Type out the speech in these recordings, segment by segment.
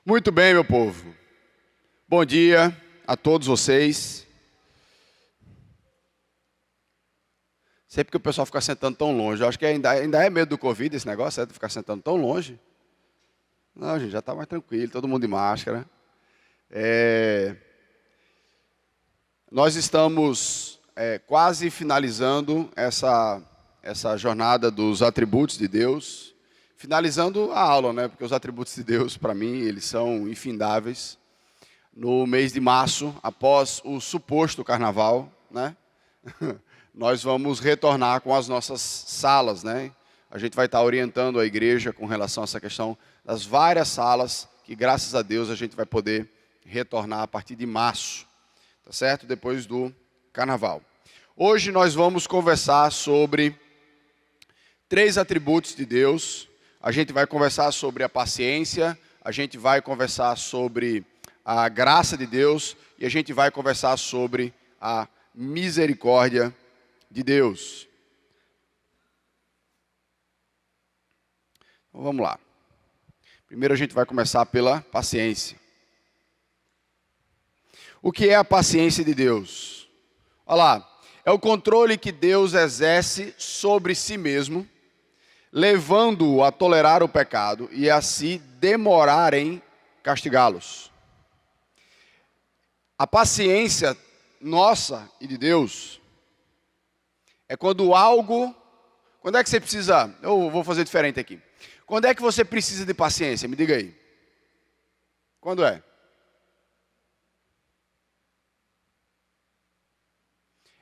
Muito bem, meu povo. Bom dia a todos vocês. Sempre que o pessoal fica sentando tão longe, eu acho que ainda é medo do Covid esse negócio, é de ficar sentando tão longe. Não, gente, já está mais tranquilo, todo mundo de máscara. Nós estamos quase finalizando essa jornada dos atributos de Deus. Finalizando a aula, né? Porque os atributos de Deus, para mim, eles são infindáveis. No mês de março, após o suposto carnaval, né? Nós vamos retornar com as nossas salas, né? A gente vai estar orientando a igreja com relação a essa questão das várias salas que, graças a Deus, a gente vai poder retornar a partir de março, tá certo? Depois do carnaval. Hoje nós vamos conversar sobre 3 atributos de Deus. A gente vai conversar sobre a paciência, a gente vai conversar sobre a graça de Deus e a gente vai conversar sobre a misericórdia de Deus. Então, vamos lá. Primeiro a gente vai começar pela paciência. O que é a paciência de Deus? Olha lá, é o controle que Deus exerce sobre si mesmo, levando-o a tolerar o pecado e a se demorar em castigá-los. A paciência nossa e de Deus é quando algo... Quando é que você precisa... Eu vou fazer diferente aqui. Quando é que você precisa de paciência? Me diga aí. Quando é?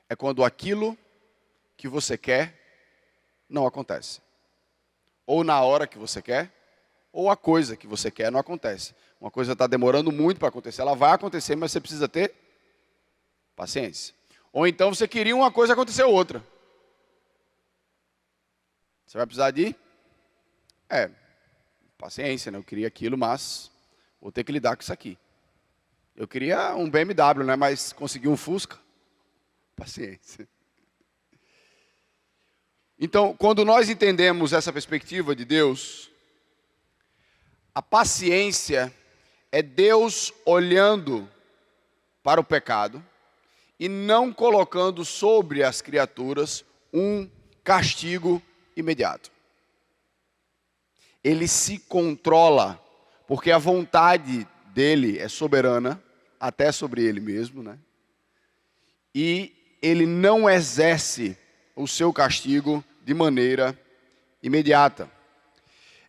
É quando aquilo que você quer não acontece. Ou na hora que você quer, ou a coisa que você quer não acontece. Uma coisa está demorando muito para acontecer, ela vai acontecer, mas você precisa ter paciência. Ou então você queria uma coisa e aconteceu outra. Você vai precisar de paciência, né? Eu queria aquilo, mas vou ter que lidar com isso aqui. Eu queria um BMW, né? Mas consegui um Fusca. Paciência. Então, quando nós entendemos essa perspectiva de Deus, a paciência é Deus olhando para o pecado e não colocando sobre as criaturas um castigo imediato. Ele se controla, porque a vontade dele é soberana, até sobre ele mesmo, né? E ele não exerce o seu castigo de maneira imediata.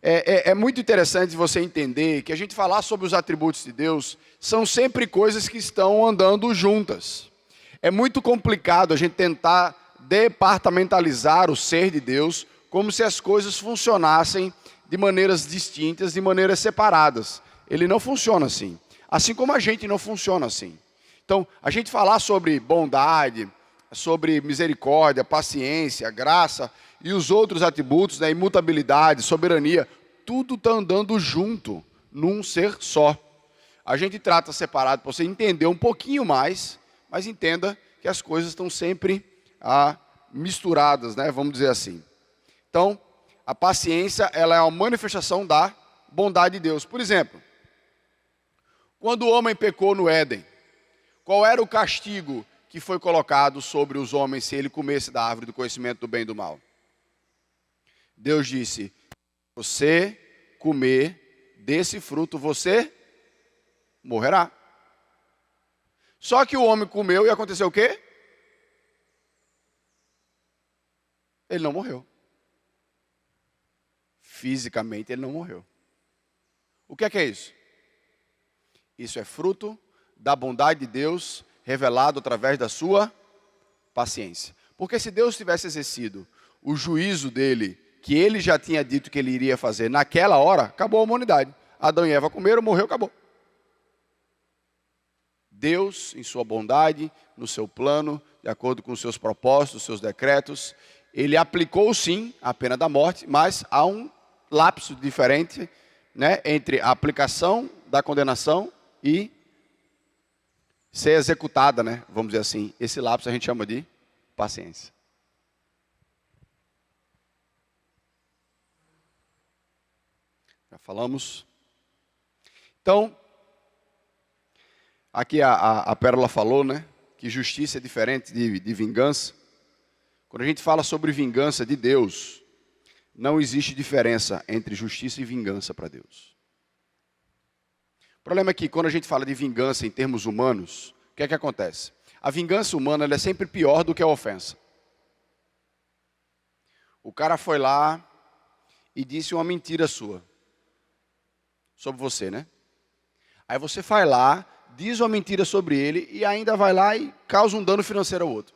É muito interessante você entender que a gente falar sobre os atributos de Deus são sempre coisas que estão andando juntas. É muito complicado a gente tentar departamentalizar o ser de Deus como se as coisas funcionassem de maneiras distintas, de maneiras separadas. Ele não funciona assim. Assim como a gente não funciona assim. Então, a gente falar sobre bondade, sobre misericórdia, paciência, graça e os outros atributos, né, imutabilidade, soberania, tudo está andando junto, num ser só. A gente trata separado para você entender um pouquinho mais, mas entenda que as coisas estão sempre misturadas, né, vamos dizer assim. Então, a paciência ela é uma manifestação da bondade de Deus. Por exemplo, quando o homem pecou no Éden, qual era o castigo que foi colocado sobre os homens se ele comesse da árvore do conhecimento do bem e do mal? Deus disse, você comer desse fruto, você morrerá. Só que o homem comeu e aconteceu o quê? Ele não morreu. Fisicamente ele não morreu. O que é isso? Isso é fruto da bondade de Deus revelado através da sua paciência. Porque se Deus tivesse exercido o juízo dele, que ele já tinha dito que ele iria fazer naquela hora, acabou a humanidade. Adão e Eva comeram, morreu, acabou. Deus, em sua bondade, no seu plano, de acordo com os seus propósitos, os seus decretos, ele aplicou sim a pena da morte, mas há um lapso diferente, né, entre a aplicação da condenação e ser executada, né? Vamos dizer assim. Esse lapso a gente chama de paciência. Já falamos. Então, aqui a Pérola falou, né, que justiça é diferente de vingança. Quando a gente fala sobre vingança de Deus, não existe diferença entre justiça e vingança para Deus. O problema é que quando a gente fala de vingança em termos humanos, o que é que acontece? A vingança humana ela é sempre pior do que a ofensa. O cara foi lá e disse uma mentira sua, sobre você, né? Aí você vai lá, diz uma mentira sobre ele e ainda vai lá e causa um dano financeiro ao outro.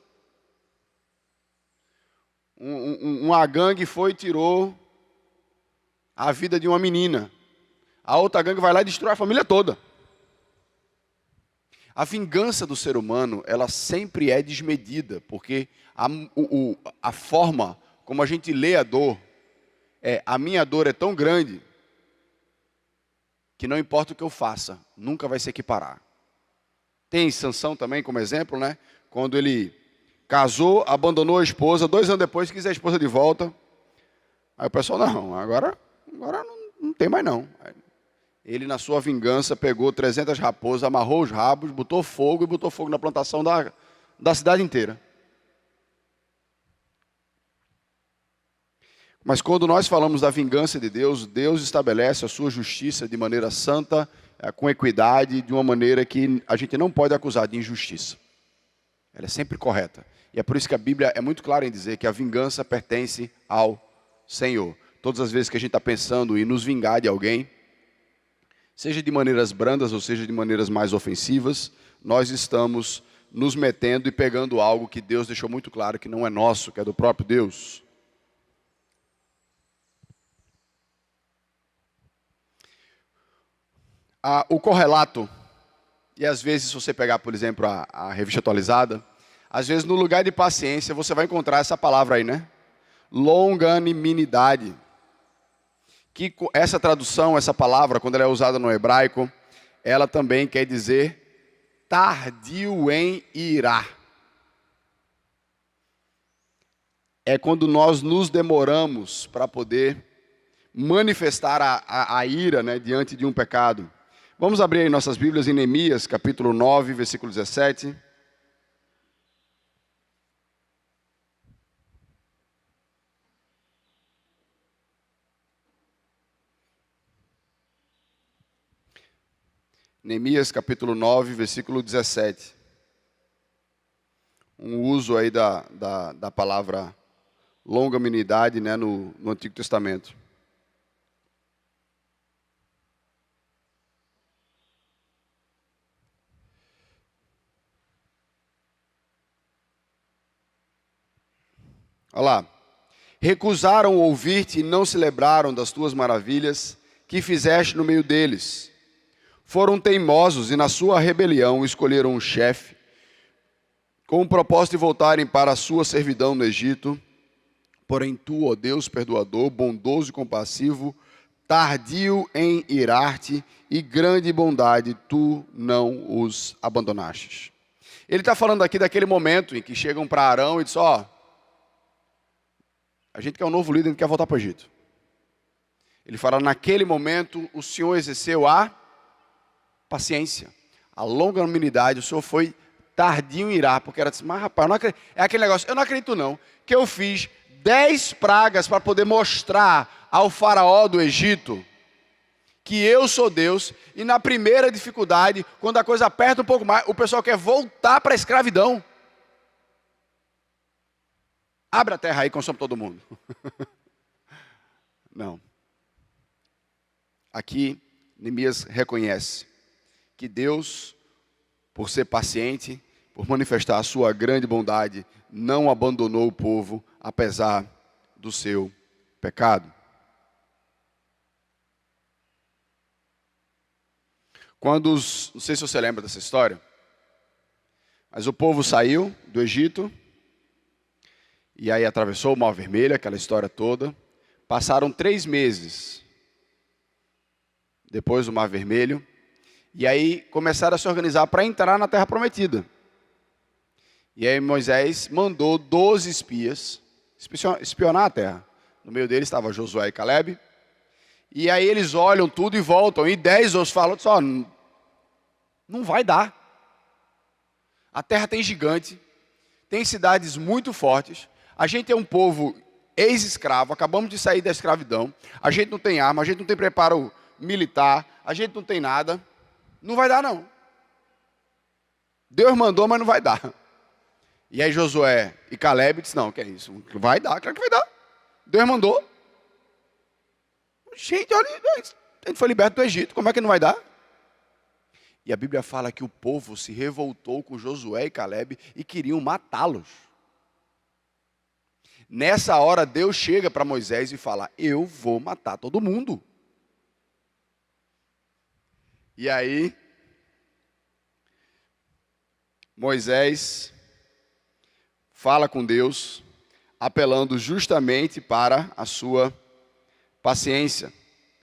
Uma gangue foi e tirou a vida de uma menina. A outra gangue vai lá e destrói a família toda. A vingança do ser humano, ela sempre é desmedida, porque a forma como a gente lê a dor, a minha dor é tão grande, que não importa o que eu faça, nunca vai se equiparar. Tem Sansão também como exemplo, né? Quando ele casou, abandonou a esposa, 2 anos depois quis a esposa de volta. Aí o pessoal, não, agora não tem mais não. Ele, na sua vingança, pegou 300 raposas, amarrou os rabos, botou fogo na plantação da cidade inteira. Mas quando nós falamos da vingança de Deus, Deus estabelece a sua justiça de maneira santa, com equidade, de uma maneira que a gente não pode acusar de injustiça. Ela é sempre correta. E é por isso que a Bíblia é muito clara em dizer que a vingança pertence ao Senhor. Todas as vezes que a gente está pensando em nos vingar de alguém, seja de maneiras brandas ou seja de maneiras mais ofensivas, nós estamos nos metendo e pegando algo que Deus deixou muito claro que não é nosso, que é do próprio Deus. O correlato, e às vezes se você pegar, por exemplo, a revista atualizada, às vezes no lugar de paciência você vai encontrar essa palavra aí, né? Longanimidade. Que essa tradução, essa palavra, quando ela é usada no hebraico, ela também quer dizer tardio em irar. É quando nós nos demoramos para poder manifestar a ira, né, diante de um pecado. Vamos abrir aí nossas Bíblias em Neemias, capítulo 9, versículo 17. Neemias, capítulo 9, versículo 17. Um uso aí da palavra longanimidade, né, no Antigo Testamento. Olha lá. Recusaram ouvir-te e não se lembraram das tuas maravilhas que fizeste no meio deles. Foram teimosos e na sua rebelião escolheram um chefe, com o propósito de voltarem para a sua servidão no Egito. Porém tu, ó Deus perdoador, bondoso e compassivo, tardio em irar-te e grande bondade, tu não os abandonaste. Ele está falando aqui daquele momento em que chegam para Arão e dizem, a gente quer um novo líder, a gente quer voltar para o Egito. Ele fala, naquele momento o Senhor exerceu a paciência, a longanimidade, o Senhor foi tardio em irar, porque era assim, mas rapaz, eu não acredito. É aquele negócio, eu não acredito não, que eu fiz 10 pragas para poder mostrar ao faraó do Egito que eu sou Deus, e na primeira dificuldade, quando a coisa aperta um pouco mais, o pessoal quer voltar para a escravidão. Abre a terra aí e consome todo mundo. Não. Aqui, Neemias reconhece que Deus, por ser paciente, por manifestar a sua grande bondade, não abandonou o povo, apesar do seu pecado. Não sei se você lembra dessa história, mas o povo saiu do Egito, e aí atravessou o Mar Vermelho, aquela história toda. Passaram 3 meses depois do Mar Vermelho, e aí começaram a se organizar para entrar na Terra Prometida. E aí Moisés mandou 12 espias espionar a terra. No meio deles estava Josué e Caleb. E aí eles olham tudo e voltam. E 10 outros falam, só, não vai dar. A terra tem gigante, tem cidades muito fortes. A gente é um povo ex-escravo, acabamos de sair da escravidão. A gente não tem arma, a gente não tem preparo militar, a gente não tem nada. Não vai dar, não. Deus mandou, mas não vai dar. E aí Josué e Caleb disseram, não, que é isso? Vai dar, claro que vai dar. Deus mandou. Gente, olha, a gente foi liberto do Egito, como é que não vai dar? E a Bíblia fala que o povo se revoltou com Josué e Caleb e queriam matá-los. Nessa hora, Deus chega para Moisés e fala, eu vou matar todo mundo. E aí, Moisés fala com Deus, apelando justamente para a sua paciência.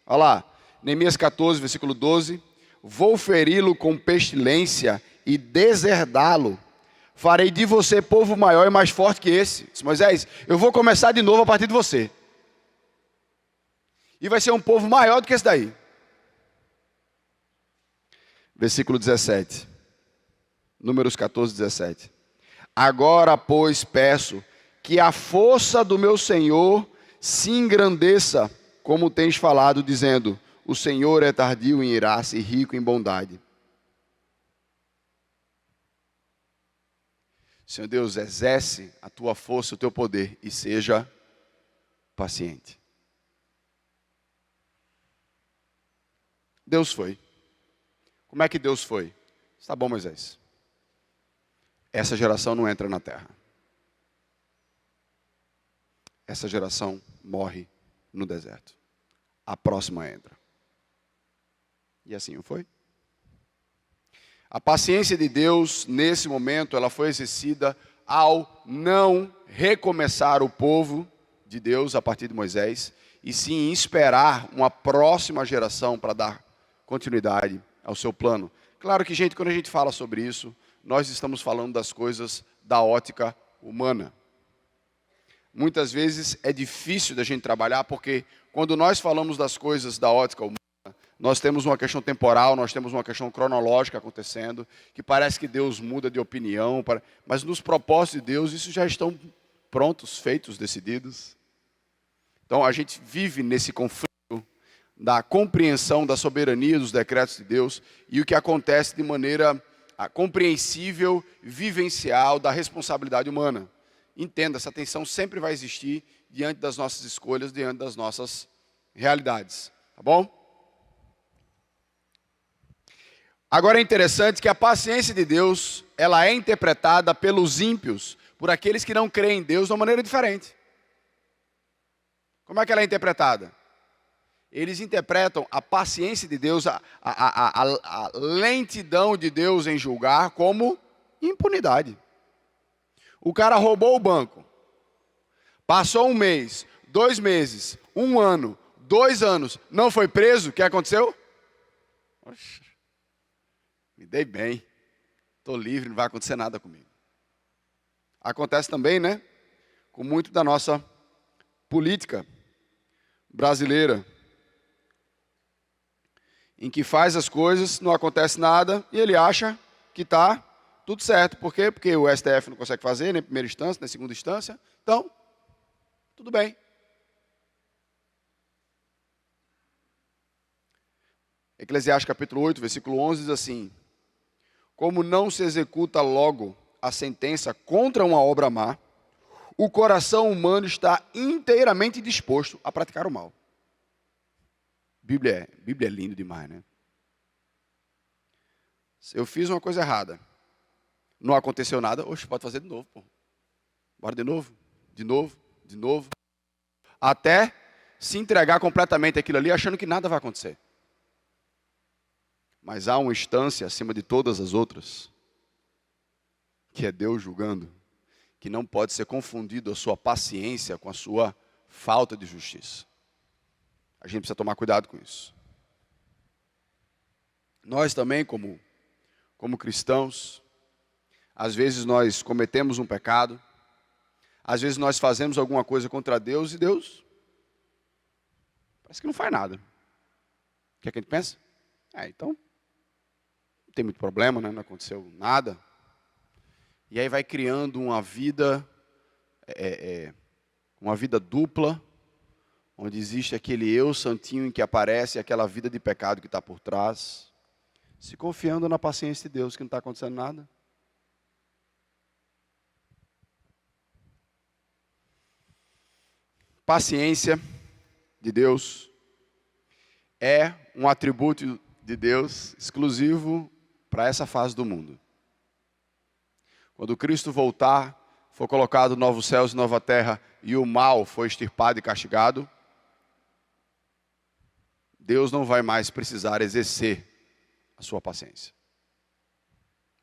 Olha lá, Neemias 14, versículo 12. Vou feri-lo com pestilência e deserdá-lo. Farei de você povo maior e mais forte que esse. Disse Moisés, eu vou começar de novo a partir de você. E vai ser um povo maior do que esse daí. Versículo 17. Números 14, 17. Agora, pois, peço que a força do meu Senhor se engrandeça, como tens falado, dizendo, o Senhor é tardio em irar-se e rico em bondade. Senhor Deus, exerce a tua força, o teu poder e seja paciente. Deus foi. Como é que Deus foi? Está bom, Moisés. Essa geração não entra na terra. Essa geração morre no deserto. A próxima entra. E assim foi. A paciência de Deus, nesse momento, ela foi exercida ao não recomeçar o povo de Deus a partir de Moisés, e sim esperar uma próxima geração para dar continuidade ao seu plano. Claro que, gente, quando a gente fala sobre isso, nós estamos falando das coisas da ótica humana. Muitas vezes é difícil da gente trabalhar, porque quando nós falamos das coisas da ótica humana, nós temos uma questão temporal, nós temos uma questão cronológica acontecendo, que parece que Deus muda de opinião, mas nos propósitos de Deus, isso já estão prontos, feitos, decididos. Então a gente vive nesse conflito da compreensão da soberania dos decretos de Deus e o que acontece de maneira compreensível, vivencial da responsabilidade humana. Entenda, essa tensão sempre vai existir diante das nossas escolhas, diante das nossas realidades. Tá bom? Agora é interessante que a paciência de Deus, ela é interpretada pelos ímpios, por aqueles que não creem em Deus de uma maneira diferente. Como é que ela é interpretada? Eles interpretam a paciência de Deus, a lentidão de Deus em julgar como impunidade. O cara roubou o banco, passou 1 mês, 2 meses, 1 ano, 2 anos, não foi preso, o que aconteceu? Oxe, me dei bem, estou livre, não vai acontecer nada comigo. Acontece também, né, com muito da nossa política brasileira, em que faz as coisas, não acontece nada, e ele acha que está tudo certo. Por quê? Porque o STF não consegue fazer, nem em primeira instância, nem em segunda instância. Então, tudo bem. Eclesiastes capítulo 8, versículo 11 diz assim: como não se executa logo a sentença contra uma obra má, o coração humano está inteiramente disposto a praticar o mal. Bíblia é lindo demais, né? Se eu fiz uma coisa errada, não aconteceu nada, oxe, pode fazer de novo, pô. Bora de novo, de novo, de novo. Até se entregar completamente aquilo ali, achando que nada vai acontecer. Mas há uma instância acima de todas as outras, que é Deus julgando, que não pode ser confundido a sua paciência com a sua falta de justiça. A gente precisa tomar cuidado com isso. Nós também, como cristãos, às vezes nós cometemos um pecado, às vezes nós fazemos alguma coisa contra Deus e Deus parece que não faz nada. que é que a gente pensa? Então, não tem muito problema, né? Não aconteceu nada. E aí vai criando uma vida dupla, onde existe aquele eu santinho em que aparece, aquela vida de pecado que está por trás, se confiando na paciência de Deus, que não está acontecendo nada. Paciência de Deus é um atributo de Deus exclusivo para essa fase do mundo. Quando Cristo voltar, for colocado novos céus e nova terra, e o mal for extirpado e castigado, Deus não vai mais precisar exercer a sua paciência.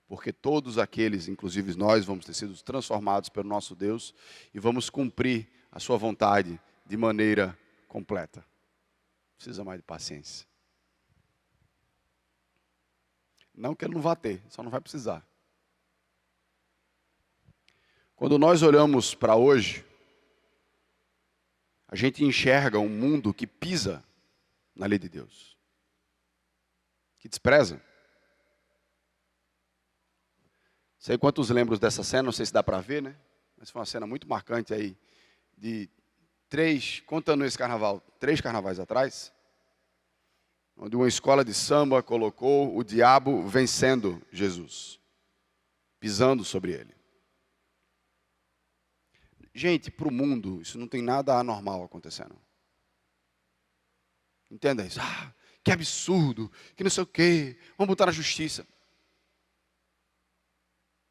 Porque todos aqueles, inclusive nós, vamos ter sido transformados pelo nosso Deus e vamos cumprir a sua vontade de maneira completa. Não precisa mais de paciência. Não que ele não vá ter, só não vai precisar. Quando nós olhamos para hoje, a gente enxerga um mundo que pisa na lei de Deus, que despreza. Sei quantos lembram dessa cena, não sei se dá para ver, né? Mas foi uma cena muito marcante aí, de contando esse carnaval, 3 carnavais atrás, onde uma escola de samba colocou o diabo vencendo Jesus, pisando sobre ele. Gente, para o mundo, isso não tem nada anormal acontecendo. Entenda isso. Que absurdo, que não sei o quê, vamos botar na justiça.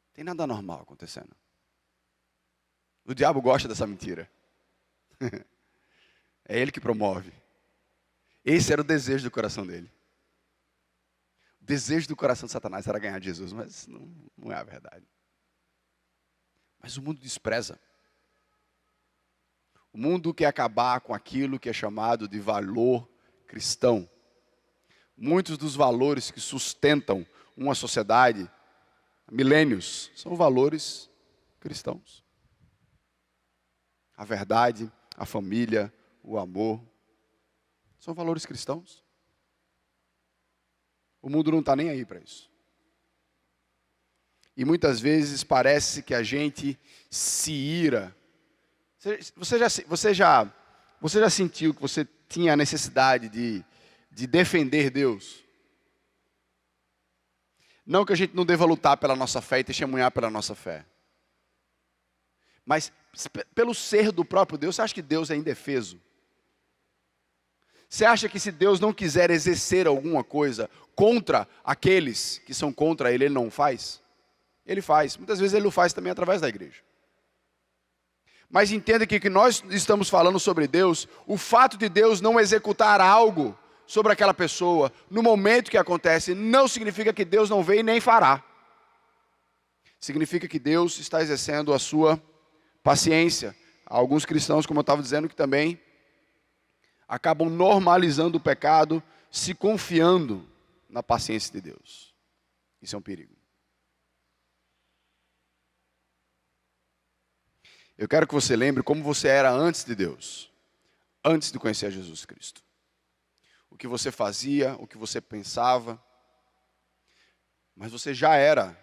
Não tem nada anormal acontecendo. O diabo gosta dessa mentira. É ele que promove. Esse era o desejo do coração dele. O desejo do coração de Satanás era ganhar de Jesus, mas não é a verdade. Mas o mundo despreza. O mundo quer acabar com aquilo que é chamado de valor cristão. Muitos dos valores que sustentam uma sociedade há milênios são valores cristãos. A verdade, a família, o amor, são valores cristãos. O mundo não está nem aí para isso. E muitas vezes parece que a gente se ira. Você já sentiu que você tinha a necessidade de defender Deus? Não que a gente não deva lutar pela nossa fé e testemunhar pela nossa fé. Mas pelo ser do próprio Deus, você acha que Deus é indefeso? Você acha que se Deus não quiser exercer alguma coisa contra aqueles que são contra Ele, Ele não faz? Ele faz. Muitas vezes Ele o faz também através da igreja. Mas entenda que nós estamos falando sobre Deus, o fato de Deus não executar algo sobre aquela pessoa, no momento que acontece, não significa que Deus não vê e nem fará. Significa que Deus está exercendo a sua paciência. Há alguns cristãos, como eu estava dizendo, que também acabam normalizando o pecado, se confiando na paciência de Deus. Isso é um perigo. Eu quero que você lembre como você era antes de Deus, antes de conhecer Jesus Cristo. O que você fazia, o que você pensava, mas você já era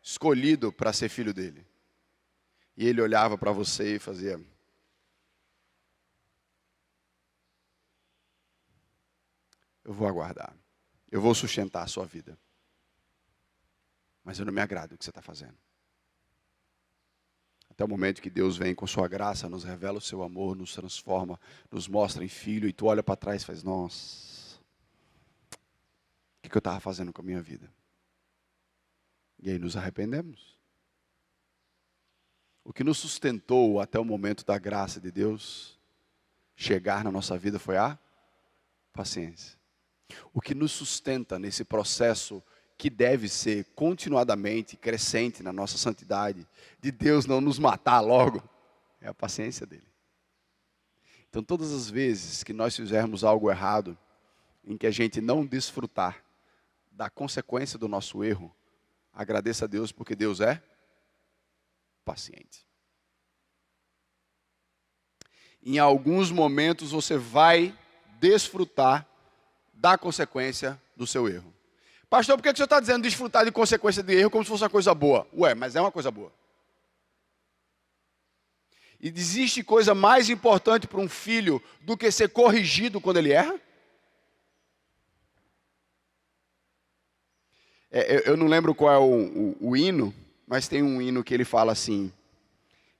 escolhido para ser filho dele. E ele olhava para você e fazia: eu vou aguardar, eu vou sustentar a sua vida, mas eu não me agrado do que você está fazendo. Até o momento que Deus vem com sua graça, nos revela o seu amor, nos transforma, nos mostra em filho, e tu olha para trás e faz: nossa, o que eu estava fazendo com a minha vida? E aí nos arrependemos. O que nos sustentou até o momento da graça de Deus chegar na nossa vida foi a paciência. O que nos sustenta nesse processo que deve ser continuadamente crescente na nossa santidade, de Deus não nos matar logo, é a paciência dele. Então todas as vezes que nós fizermos algo errado, em que a gente não desfrutar da consequência do nosso erro, agradeça a Deus, porque Deus é paciente. Em alguns momentos você vai desfrutar da consequência do seu erro. Pastor, por que o senhor está dizendo desfrutar de consequência de erro como se fosse uma coisa boa? Ué, mas é uma coisa boa. E existe coisa mais importante para um filho do que ser corrigido quando ele erra? Eu não lembro qual é o hino, mas tem um hino que ele fala assim,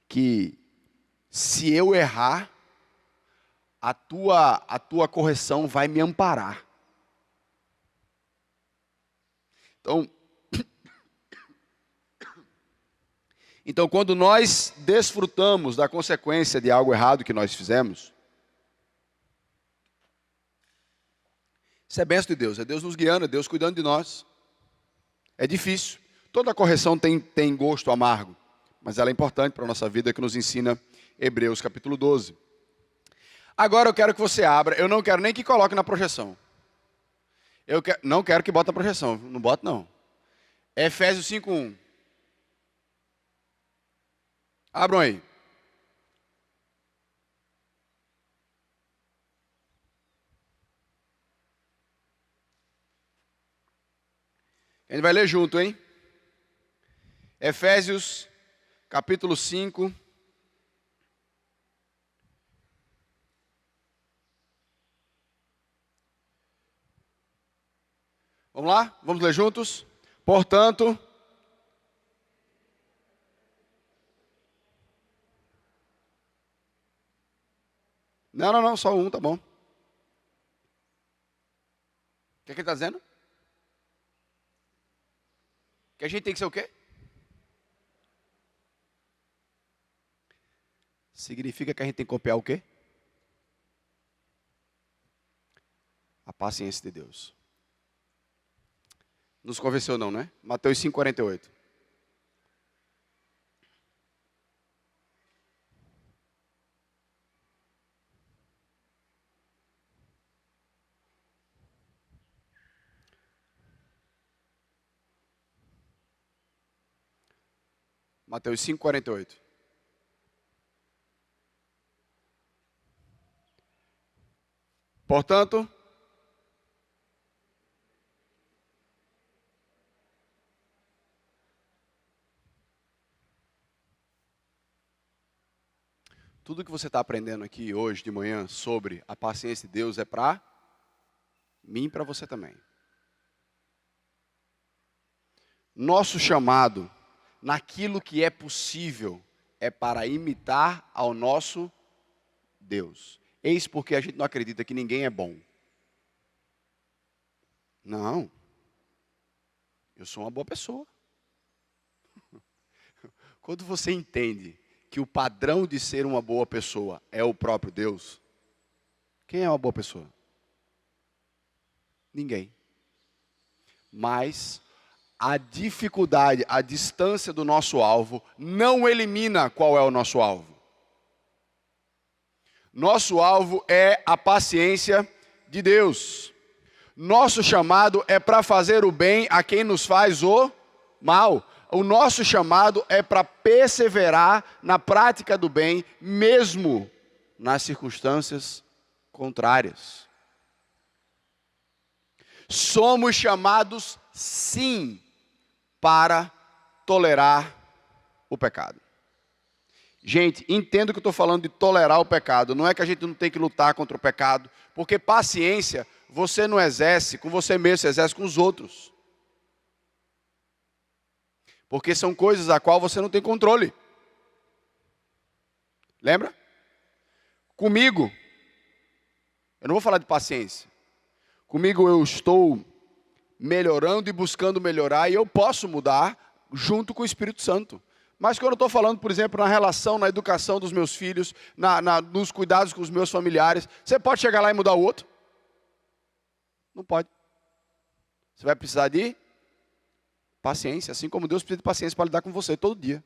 que se eu errar, a tua correção vai me amparar. Então, quando nós desfrutamos da consequência de algo errado que nós fizemos, isso é bênção de Deus, é Deus nos guiando, é Deus cuidando de nós. É difícil, toda correção tem gosto amargo, mas ela é importante para a nossa vida, que nos ensina Hebreus capítulo 12. Agora eu quero que você abra, eu não quero nem que coloque na projeção. Não quero que bote na projeção, não bote não. Efésios 5:1. Abram aí. A gente vai ler junto, hein? Efésios, capítulo 5. Vamos lá? Vamos ler juntos? Portanto... Não, só um, tá bom. O que ele está dizendo? Que a gente tem que ser o quê? Significa que a gente tem que copiar o quê? A paciência de Deus. Nos convenceu não, né? Mateus 5:48. Mateus 5:48. Portanto, tudo que você está aprendendo aqui hoje de manhã sobre a paciência de Deus é para mim e para você também. Nosso chamado, naquilo que é possível, é para imitar ao nosso Deus. Eis porque a gente não acredita que ninguém é bom. Não. Eu sou uma boa pessoa. Quando você entende que o padrão de ser uma boa pessoa é o próprio Deus, quem é uma boa pessoa? Ninguém. Mas a dificuldade, a distância do nosso alvo não elimina qual é o nosso alvo. Nosso alvo é a paciência de Deus. Nosso chamado é para fazer o bem a quem nos faz o mal. O nosso chamado é para perseverar na prática do bem, mesmo nas circunstâncias contrárias. Somos chamados, sim, para tolerar o pecado. Gente, entendo que eu estou falando de tolerar o pecado. Não é que a gente não tem que lutar contra o pecado, porque paciência você não exerce com você mesmo, você exerce com os outros. Porque são coisas a qual você não tem controle. Lembra? Comigo, eu não vou falar de paciência. Comigo eu estou melhorando e buscando melhorar, e eu posso mudar junto com o Espírito Santo. Mas quando eu estou falando, por exemplo, na relação, na educação dos meus filhos, nos cuidados com os meus familiares, você pode chegar lá e mudar o outro? Não pode. Você vai precisar de paciência, assim como Deus precisa de paciência para lidar com você todo dia.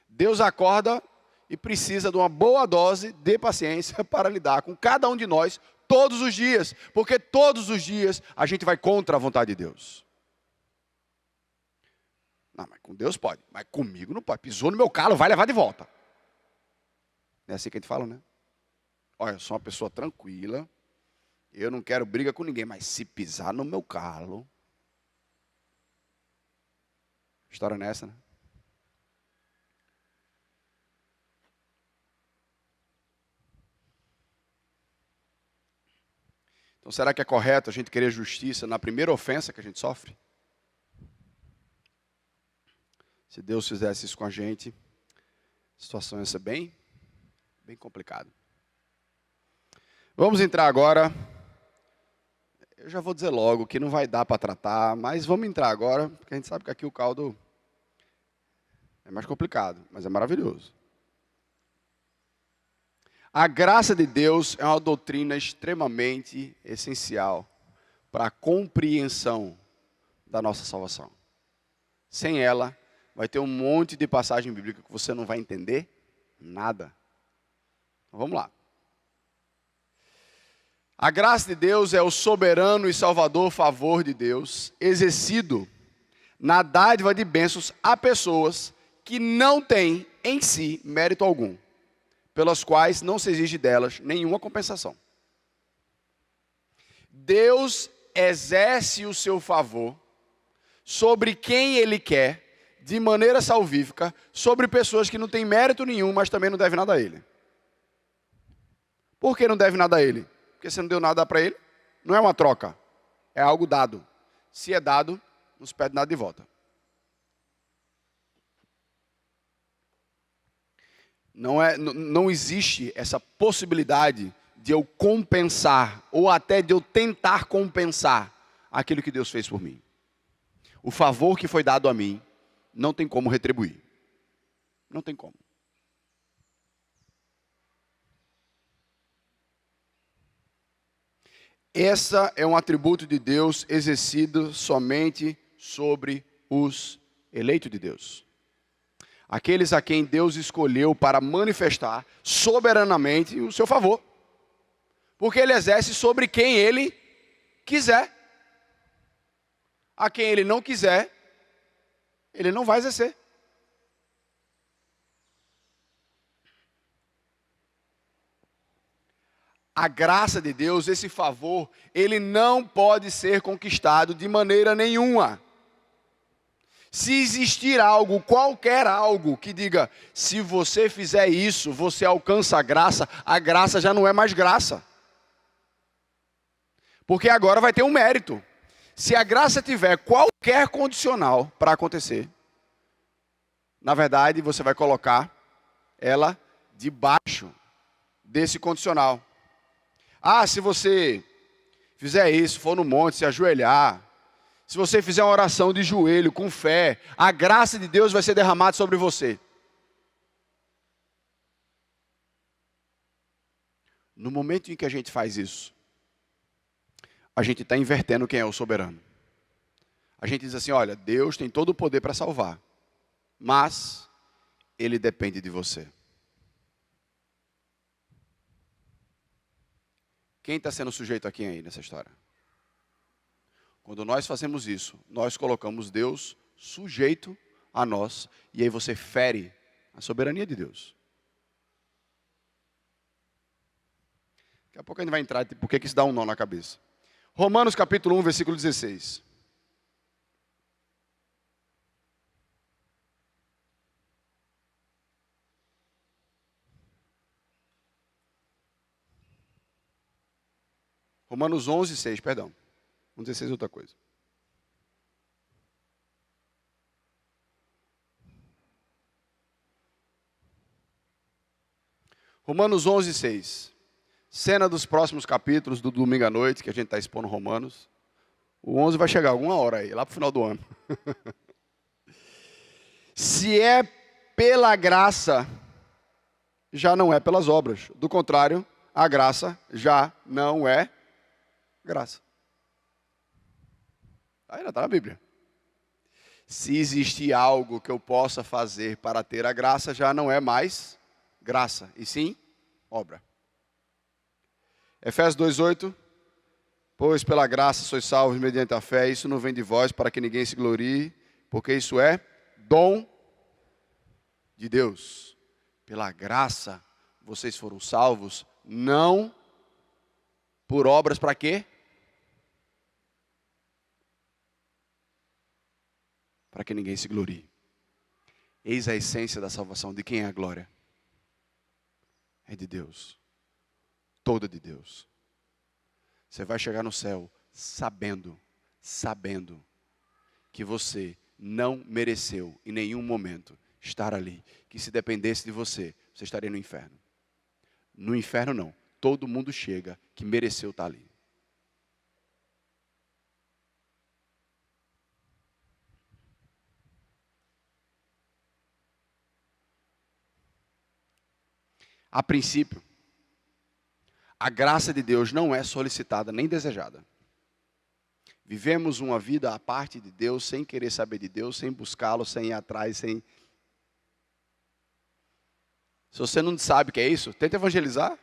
Deus acorda e precisa de uma boa dose de paciência para lidar com cada um de nós todos os dias, porque todos os dias a gente vai contra a vontade de Deus. Não, mas com Deus pode, mas comigo não pode. Pisou no meu calo, vai levar de volta. Não é assim que a gente fala, né? Olha, eu sou uma pessoa tranquila Eu não quero briga com ninguém, mas se pisar no meu calo... História nessa, né? Então, será que é correto a gente querer justiça na primeira ofensa que a gente sofre? Se Deus fizesse isso com a gente, a situação ia ser bem complicada. Vamos entrar agora. Eu já vou dizer logo que não vai dar para tratar, mas vamos entrar agora, porque a gente sabe que aqui o caldo é mais complicado, mas é maravilhoso. A graça de Deus é uma doutrina extremamente essencial para a compreensão da nossa salvação. Sem ela, vai ter um monte de passagem bíblica que você não vai entender nada. Então, vamos lá. A graça de Deus é o soberano e salvador favor de Deus, exercido na dádiva de bênçãos a pessoas que não têm em si mérito algum, pelas quais não se exige delas nenhuma compensação. Deus exerce o seu favor sobre quem Ele quer, de maneira salvífica, sobre pessoas que não têm mérito nenhum, mas também não devem nada a Ele. Por que não deve nada a Ele? Porque você não deu nada para Ele. Não é uma troca, é algo dado. Se é dado, não se pede nada de volta. Não existe essa possibilidade de eu compensar, ou até de eu tentar compensar aquilo que Deus fez por mim. O favor que foi dado a mim, não tem como retribuir. Não tem como. Essa é um atributo de Deus exercido somente sobre os eleitos de Deus. Aqueles a quem Deus escolheu para manifestar soberanamente o seu favor. Porque Ele exerce sobre quem Ele quiser. A quem Ele não quiser, Ele não vai exercer. A graça de Deus, esse favor, ele não pode ser conquistado de maneira nenhuma. Se existir algo, qualquer algo, que diga, se você fizer isso, você alcança a graça já não é mais graça. Porque agora vai ter um mérito. Se a graça tiver qualquer condicional para acontecer, na verdade, você vai colocar ela debaixo desse condicional. Ah, se você fizer isso, for no monte, se ajoelhar, se você fizer uma oração de joelho, com fé, a graça de Deus vai ser derramada sobre você. No momento em que a gente faz isso, a gente está invertendo quem é o soberano. A gente diz assim, olha, Deus tem todo o poder para salvar, mas Ele depende de você. Quem está sendo sujeito a quem aí nessa história? Quando nós fazemos isso, nós colocamos Deus sujeito a nós, e aí você fere a soberania de Deus. Daqui a pouco a gente vai entrar em por que isso dá um nó na cabeça. Romanos capítulo 1, versículo 16. Romanos 11, 6, perdão. 16 é outra coisa. Romanos 11, 6. Cena dos próximos capítulos do domingo à noite, que a gente está expondo Romanos. O 11 vai chegar alguma hora aí, lá para o final do ano. Se é pela graça, já não é pelas obras. Do contrário, a graça já não é graça. Ainda está na Bíblia. Se existir algo que eu possa fazer para ter a graça, já não é mais graça, e sim obra. Efésios 2:8. Pois pela graça sois salvos mediante a fé, isso não vem de vós para que ninguém se glorie, porque isso é dom de Deus. Pela graça vocês foram salvos, não por obras para quê? Para que ninguém se glorie. Eis a essência da salvação. De quem é a glória? É de Deus. Toda de Deus. Você vai chegar no céu sabendo que você não mereceu em nenhum momento estar ali. Que se dependesse de você, você estaria no inferno. No inferno não. Todo mundo chega que mereceu estar ali. A princípio, a graça de Deus não é solicitada nem desejada. Vivemos uma vida à parte de Deus, sem querer saber de Deus, sem buscá-lo, sem ir atrás, sem... Se você não sabe o que é isso, tenta evangelizar.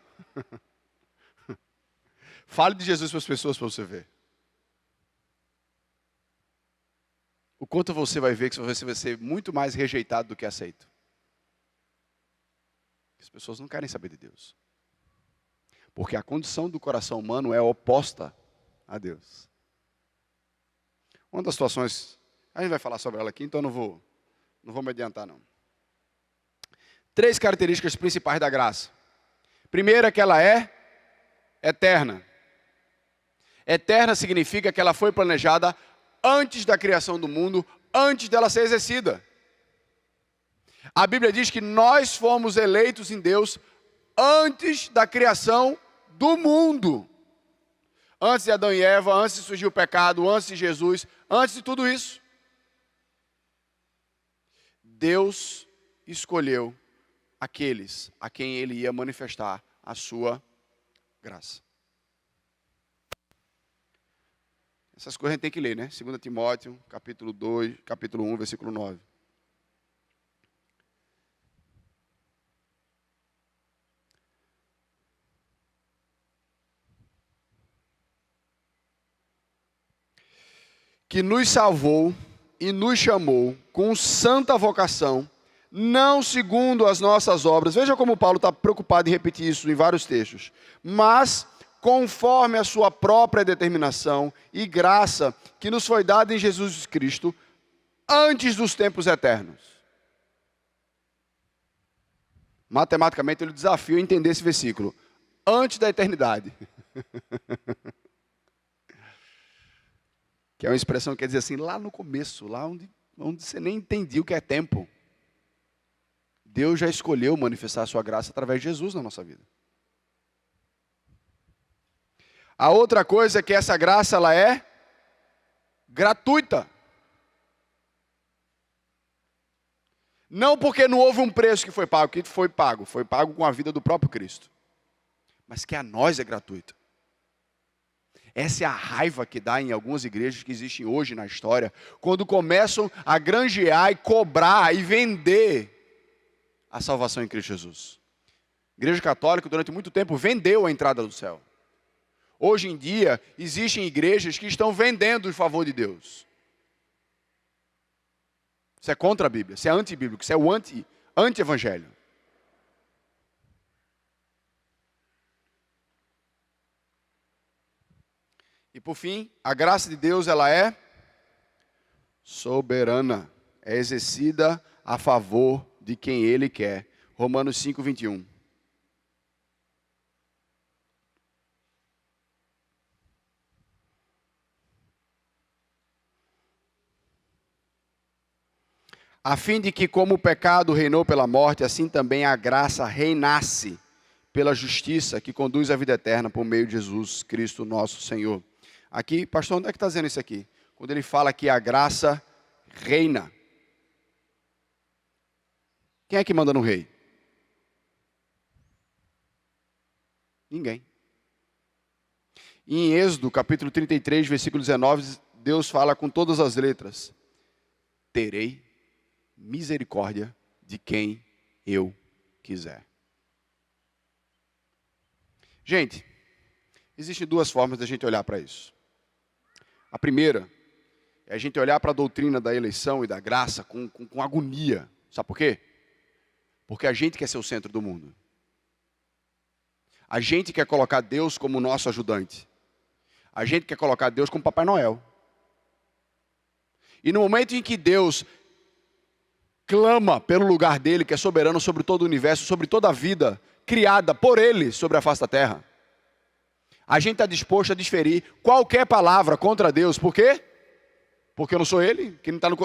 Fale de Jesus para as pessoas para você ver. O quanto você vai ver que você vai ser muito mais rejeitado do que aceito. As pessoas não querem saber de Deus. Porque a condição do coração humano é oposta a Deus. Uma das situações, a gente vai falar sobre ela aqui, então não vou me adiantar não. 3 características principais da graça. Primeira é que ela é eterna. Eterna significa que ela foi planejada antes da criação do mundo, antes dela ser exercida. A Bíblia diz que nós fomos eleitos em Deus antes da criação do mundo. Antes de Adão e Eva, antes de surgir o pecado, antes de Jesus, antes de tudo isso. Deus escolheu aqueles a quem Ele ia manifestar a sua graça. Essas coisas a gente tem que ler, né? 2 Timóteo, capítulo 2, capítulo 1, versículo 9. Que nos salvou e nos chamou com santa vocação, não segundo as nossas obras. Veja como Paulo está preocupado em repetir isso em vários textos. Mas conforme a sua própria determinação e graça que nos foi dada em Jesus Cristo, antes dos tempos eternos. Matematicamente, ele desafia a entender esse versículo. Antes da eternidade. Que é uma expressão que quer dizer assim, lá no começo, lá onde você nem entendia o que é tempo. Deus já escolheu manifestar a sua graça através de Jesus na nossa vida. A outra coisa é que essa graça ela é gratuita. Não porque não houve um preço que foi pago, foi pago com a vida do próprio Cristo. Mas que a nós é gratuito. Essa é a raiva que dá em algumas igrejas que existem hoje na história, quando começam a granjear e cobrar e vender a salvação em Cristo Jesus. A Igreja Católica, durante muito tempo, vendeu a entrada do céu. Hoje em dia, existem igrejas que estão vendendo o favor de Deus. Isso é contra a Bíblia, isso é antibíblico, isso é o anti-evangelho. E por fim, a graça de Deus, ela é soberana. É exercida a favor de quem Ele quer. Romanos 5, 21. A fim de que, como o pecado reinou pela morte, assim também a graça reinasse pela justiça que conduz à vida eterna por meio de Jesus Cristo nosso Senhor. Aqui, pastor, onde é que está dizendo isso aqui? Quando ele fala que a graça reina. Quem é que manda no rei? Ninguém. E em Êxodo, capítulo 33, versículo 19, Deus fala com todas as letras: terei misericórdia de quem eu quiser. Gente, existem 2 formas de a gente olhar para isso. A primeira é a gente olhar para a doutrina da eleição e da graça com agonia. Sabe por quê? Porque a gente quer ser o centro do mundo. A gente quer colocar Deus como nosso ajudante. A gente quer colocar Deus como Papai Noel. E no momento em que Deus clama pelo lugar dele, que é soberano sobre todo o universo, sobre toda a vida criada por ele sobre a face da terra, a gente está disposto a desferir qualquer palavra contra Deus. Por quê? Porque eu não sou ele? Quem está no,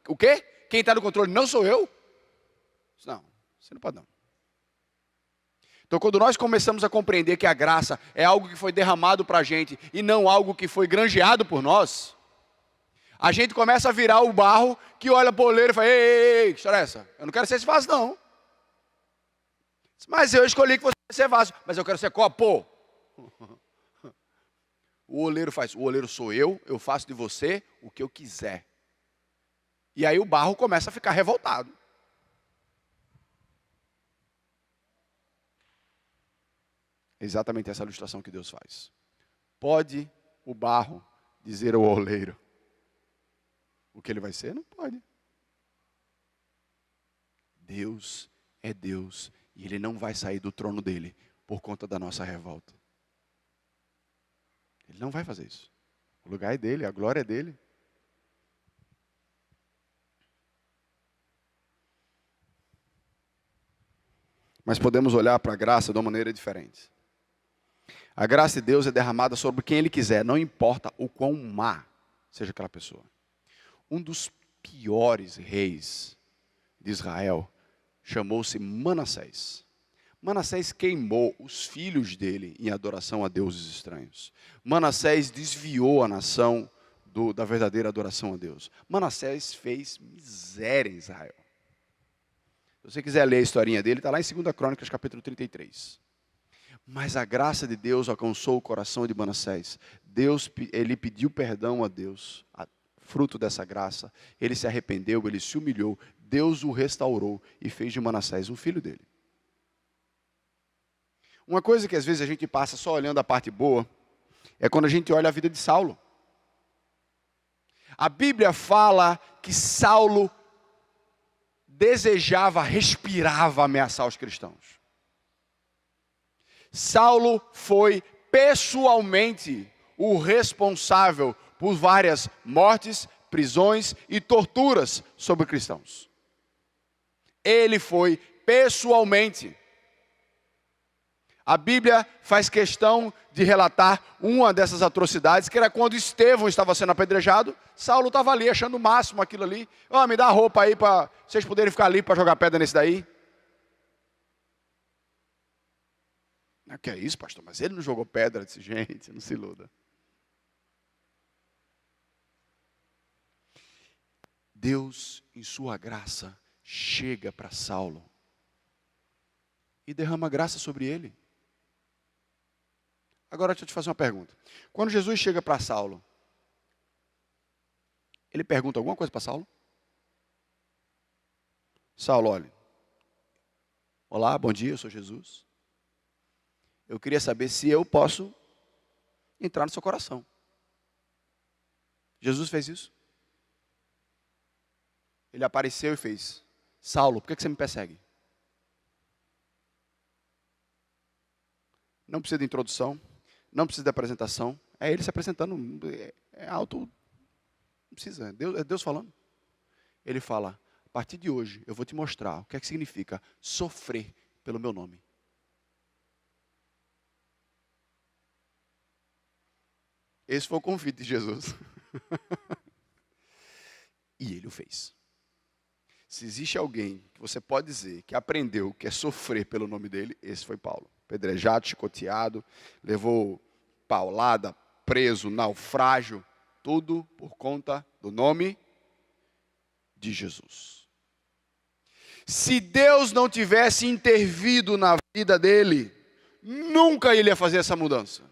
o quê? Quem está no controle não sou eu? Não, você não pode não. Então, quando nós começamos a compreender que a graça é algo que foi derramado para a gente e não algo que foi granjeado por nós, a gente começa a virar o barro que olha para o oleiro e fala: ei, que história é essa? Eu não quero ser esse vaso, não. Mas eu escolhi que você ia ser vaso, mas eu quero ser copo. O oleiro faz: o oleiro sou eu faço de você o que eu quiser. E aí o barro começa a ficar revoltado. Exatamente essa ilustração que Deus faz. Pode o barro dizer ao oleiro o que ele vai ser? Não pode. Deus é Deus e ele não vai sair do trono dele por conta da nossa revolta. Ele não vai fazer isso. O lugar é dele, a glória é dele. Mas podemos olhar para a graça de uma maneira diferente. A graça de Deus é derramada sobre quem Ele quiser, não importa o quão má seja aquela pessoa. Um dos piores reis de Israel chamou-se Manassés. Manassés queimou os filhos dele em adoração a deuses estranhos. Manassés desviou a nação da verdadeira adoração a Deus. Manassés fez miséria em Israel. Se você quiser ler a historinha dele, está lá em 2 Crônicas, capítulo 33. Mas a graça de Deus alcançou o coração de Manassés. Ele pediu perdão a Deus, fruto dessa graça. Ele se arrependeu, ele se humilhou. Deus o restaurou e fez de Manassés um filho dele. Uma coisa que às vezes a gente passa só olhando a parte boa, é quando a gente olha a vida de Saulo. A Bíblia fala que Saulo desejava, respirava ameaçar os cristãos. Saulo foi pessoalmente o responsável por várias mortes, prisões e torturas sobre cristãos. Ele foi pessoalmente. A Bíblia faz questão de relatar uma dessas atrocidades, que era quando Estevão estava sendo apedrejado. Saulo estava ali achando o máximo aquilo ali. Me dá a roupa aí para vocês poderem ficar ali para jogar pedra nesse daí. Que é isso, pastor? Mas ele não jogou pedra, disse: gente, não se iluda. Deus, em sua graça, chega para Saulo e derrama graça sobre ele. Agora deixa eu te fazer uma pergunta. Quando Jesus chega para Saulo, ele pergunta alguma coisa para Saulo? Saulo, olha. Olá, bom dia, eu sou Jesus. Eu queria saber se eu posso entrar no seu coração. Jesus fez isso. Ele apareceu e fez: Saulo, por que você me persegue? Não precisa de introdução, não precisa de apresentação. É ele se apresentando, é alto, não precisa, é Deus falando. Ele fala: a partir de hoje eu vou te mostrar o que é que significa sofrer pelo meu nome. Esse foi o convite de Jesus. E ele o fez. Se existe alguém que você pode dizer que aprendeu o que é sofrer pelo nome dele, esse foi Paulo. Pedrejado, chicoteado, levou paulada, preso, naufrágio, tudo por conta do nome de Jesus. Se Deus não tivesse intervido na vida dele, nunca ele ia fazer essa mudança.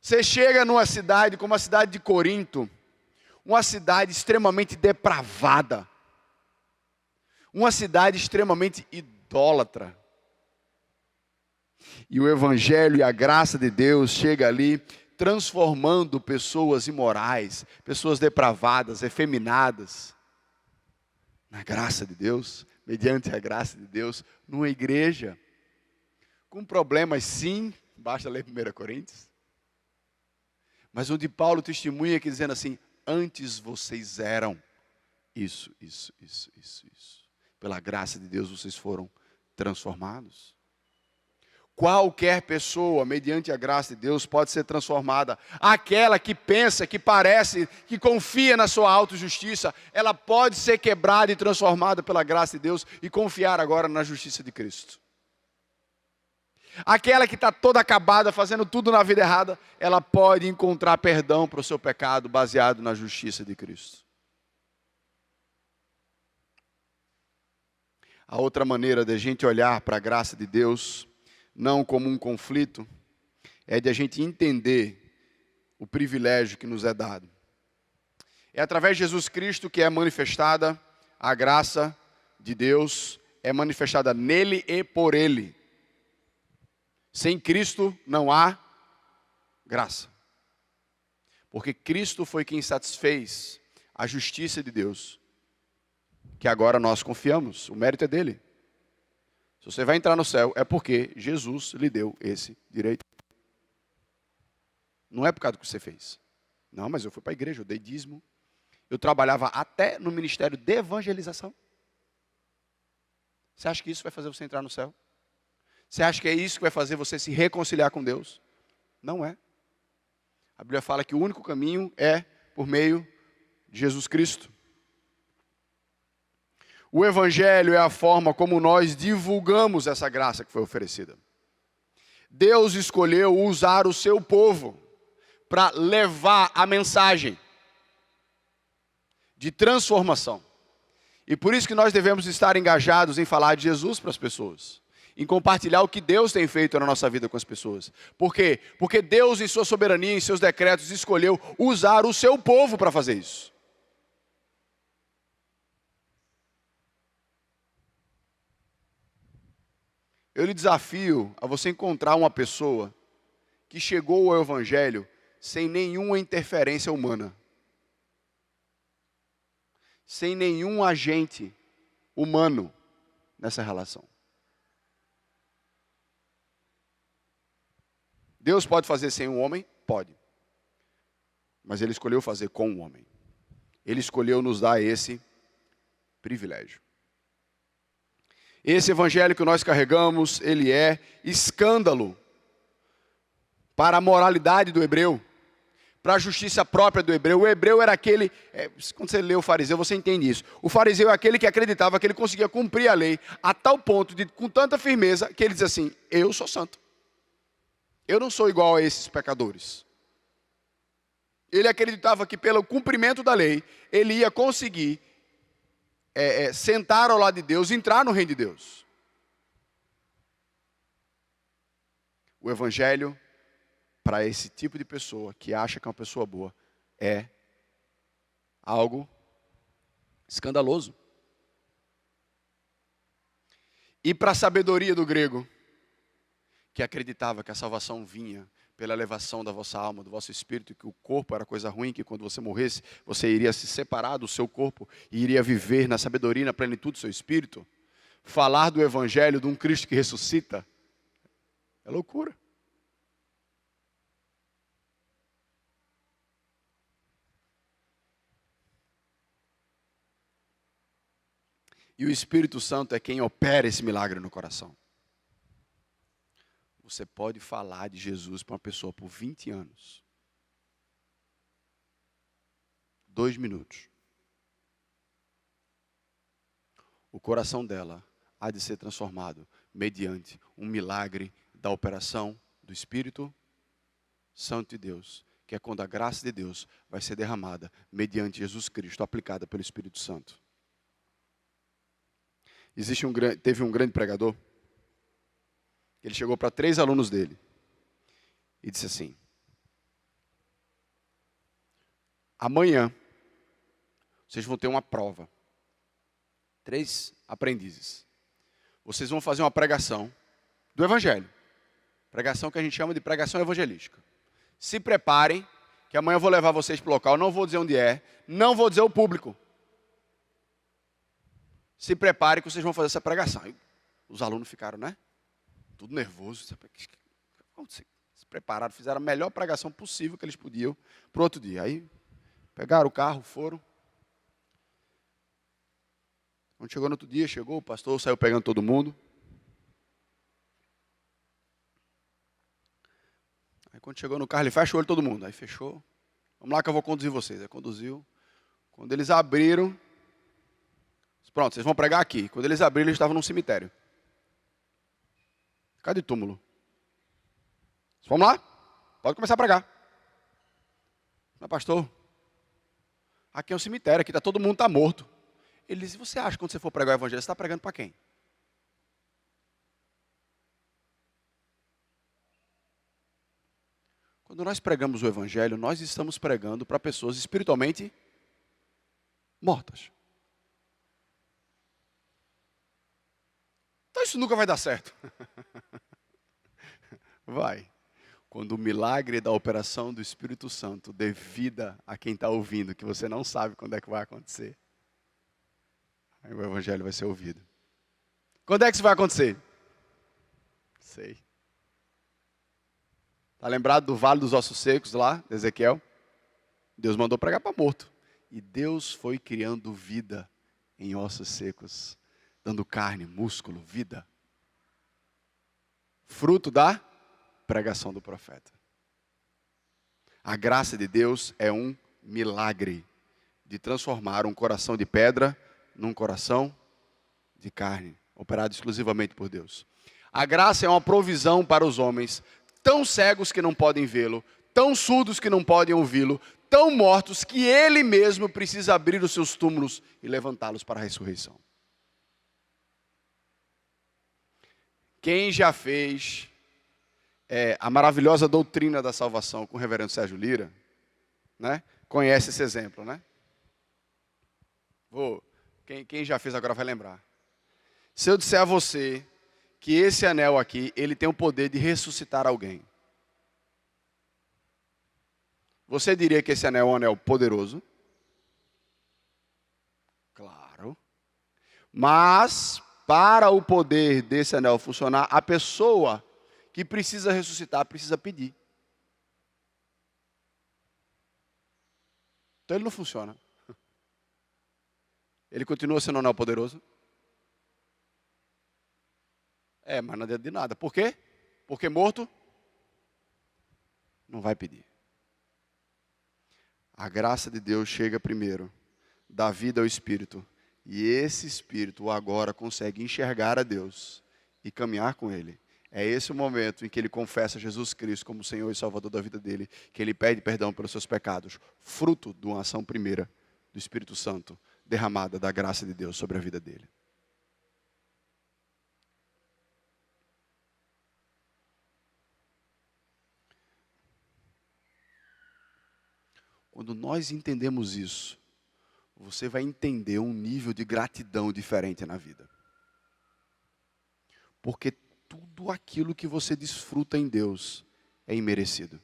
Você chega numa cidade como a cidade de Corinto, uma cidade extremamente depravada, uma cidade extremamente idólatra. E o Evangelho e a graça de Deus chega ali, transformando pessoas imorais, pessoas depravadas, efeminadas, na graça de Deus, mediante a graça de Deus, numa igreja. Com problemas, sim, basta ler 1 Coríntios. Mas onde Paulo testemunha que dizendo assim, antes vocês eram isso. Pela graça de Deus vocês foram transformados. Qualquer pessoa, mediante a graça de Deus, pode ser transformada. Aquela que pensa, que parece, que confia na sua autojustiça, ela pode ser quebrada e transformada pela graça de Deus e confiar agora na justiça de Cristo. Aquela que está toda acabada, fazendo tudo na vida errada, ela pode encontrar perdão para o seu pecado baseado na justiça de Cristo. A outra maneira de a gente olhar para a graça de Deus, não como um conflito, é de a gente entender o privilégio que nos é dado. É através de Jesus Cristo que é manifestada a graça de Deus, é manifestada nele e por ele. Sem Cristo não há graça. Porque Cristo foi quem satisfez a justiça de Deus, que agora nós confiamos, o mérito é dele. Se você vai entrar no céu, é porque Jesus lhe deu esse direito. Não é por causa do que você fez. Não, mas eu fui para a igreja, eu dei dízimo. Eu trabalhava até no ministério de evangelização. Você acha que isso vai fazer você entrar no céu? Você acha que é isso que vai fazer você se reconciliar com Deus? Não é. A Bíblia fala que o único caminho é por meio de Jesus Cristo. O Evangelho é a forma como nós divulgamos essa graça que foi oferecida. Deus escolheu usar o seu povo para levar a mensagem de transformação. E por isso que nós devemos estar engajados em falar de Jesus para as pessoas. Em compartilhar o que Deus tem feito na nossa vida com as pessoas. Por quê? Porque Deus, em sua soberania, em seus decretos, escolheu usar o seu povo para fazer isso. Eu lhe desafio a você encontrar uma pessoa que chegou ao Evangelho sem nenhuma interferência humana. Sem nenhum agente humano nessa relação. Deus pode fazer sem um homem? Pode. Mas Ele escolheu fazer com o homem. Ele escolheu nos dar esse privilégio. Esse evangelho que nós carregamos, ele é escândalo para a moralidade do hebreu, para a justiça própria do hebreu. O hebreu era aquele, quando você lê o fariseu, você entende isso. O fariseu é aquele que acreditava que ele conseguia cumprir a lei a tal ponto, com tanta firmeza, que ele diz assim, eu sou santo. Eu não sou igual a esses pecadores. Ele acreditava que pelo cumprimento da lei, ele ia conseguir sentar ao lado de Deus, entrar no reino de Deus. O evangelho, para esse tipo de pessoa que acha que é uma pessoa boa, é algo escandaloso. E para a sabedoria do grego, que acreditava que a salvação vinha pela elevação da vossa alma, do vosso espírito, que o corpo era coisa ruim, que quando você morresse, você iria se separar do seu corpo e iria viver na sabedoria e na plenitude do seu espírito. Falar do evangelho de um Cristo que ressuscita é loucura. E o Espírito Santo é quem opera esse milagre no coração. Você pode falar de Jesus para uma pessoa por 20 anos. 2 minutos. O coração dela há de ser transformado mediante um milagre da operação do Espírito Santo de Deus, que é quando a graça de Deus vai ser derramada mediante Jesus Cristo, aplicada pelo Espírito Santo. Teve um grande pregador. Ele chegou para 3 alunos dele e disse assim: amanhã vocês vão ter uma prova. 3 aprendizes. Vocês vão fazer uma pregação do Evangelho. Pregação que a gente chama de pregação evangelística. Se preparem, que amanhã eu vou levar vocês para o local. Não vou dizer onde é, não vou dizer o público. Se preparem que vocês vão fazer essa pregação. E os alunos ficaram, né? tudo nervoso. Se prepararam, fizeram a melhor pregação possível que eles podiam para o outro dia. Aí pegaram o carro, foram. Quando chegou no outro dia, chegou, o pastor saiu pegando todo mundo. Aí quando chegou no carro, ele fecha o olho todo mundo. Aí fechou. Vamos lá que eu vou conduzir vocês. Aí conduziu. Quando eles abriram, pronto, vocês vão pregar aqui. Quando eles abriram, eles estavam num cemitério. Cadê túmulo? Vamos lá? Pode começar a pregar. Mas pastor, aqui é um cemitério, aqui todo mundo está morto. Ele disse, você acha que quando você for pregar o evangelho, você está pregando para quem? Quando nós pregamos o evangelho, nós estamos pregando para pessoas espiritualmente mortas. Então isso nunca vai dar certo. Vai. Quando o milagre da operação do Espírito Santo dê vida a quem está ouvindo, que você não sabe quando é que vai acontecer, aí o evangelho vai ser ouvido. Quando é que isso vai acontecer? Sei. Está lembrado do Vale dos Ossos Secos lá, de Ezequiel? Deus mandou pregar para morto. E Deus foi criando vida em ossos secos, dando carne, músculo, vida. Fruto da pregação do profeta. A graça de Deus é um milagre de transformar um coração de pedra num coração de carne, operado exclusivamente por Deus. A graça é uma provisão para os homens, tão cegos que não podem vê-lo, tão surdos que não podem ouvi-lo, tão mortos que ele mesmo precisa abrir os seus túmulos e levantá-los para a ressurreição. Quem já fez a maravilhosa doutrina da salvação com o reverendo Sérgio Lira, né, conhece esse exemplo, né? Quem já fez agora vai lembrar. Se eu disser a você que esse anel aqui, ele tem o poder de ressuscitar alguém, você diria que esse anel é um anel poderoso? Claro. Mas, para o poder desse anel funcionar, a pessoa que precisa ressuscitar precisa pedir. Então ele não funciona. Ele continua sendo um anel poderoso? Mas não adianta de nada. Por quê? Porque morto não vai pedir. A graça de Deus chega primeiro, dá vida ao Espírito, e esse Espírito agora consegue enxergar a Deus e caminhar com Ele. É esse o momento em que ele confessa Jesus Cristo como Senhor e Salvador da vida dele, que ele pede perdão pelos seus pecados, fruto de uma ação primeira do Espírito Santo, derramada da graça de Deus sobre a vida dele. Quando nós entendemos isso, você vai entender um nível de gratidão diferente na vida. Porque tudo aquilo que você desfruta em Deus é imerecido.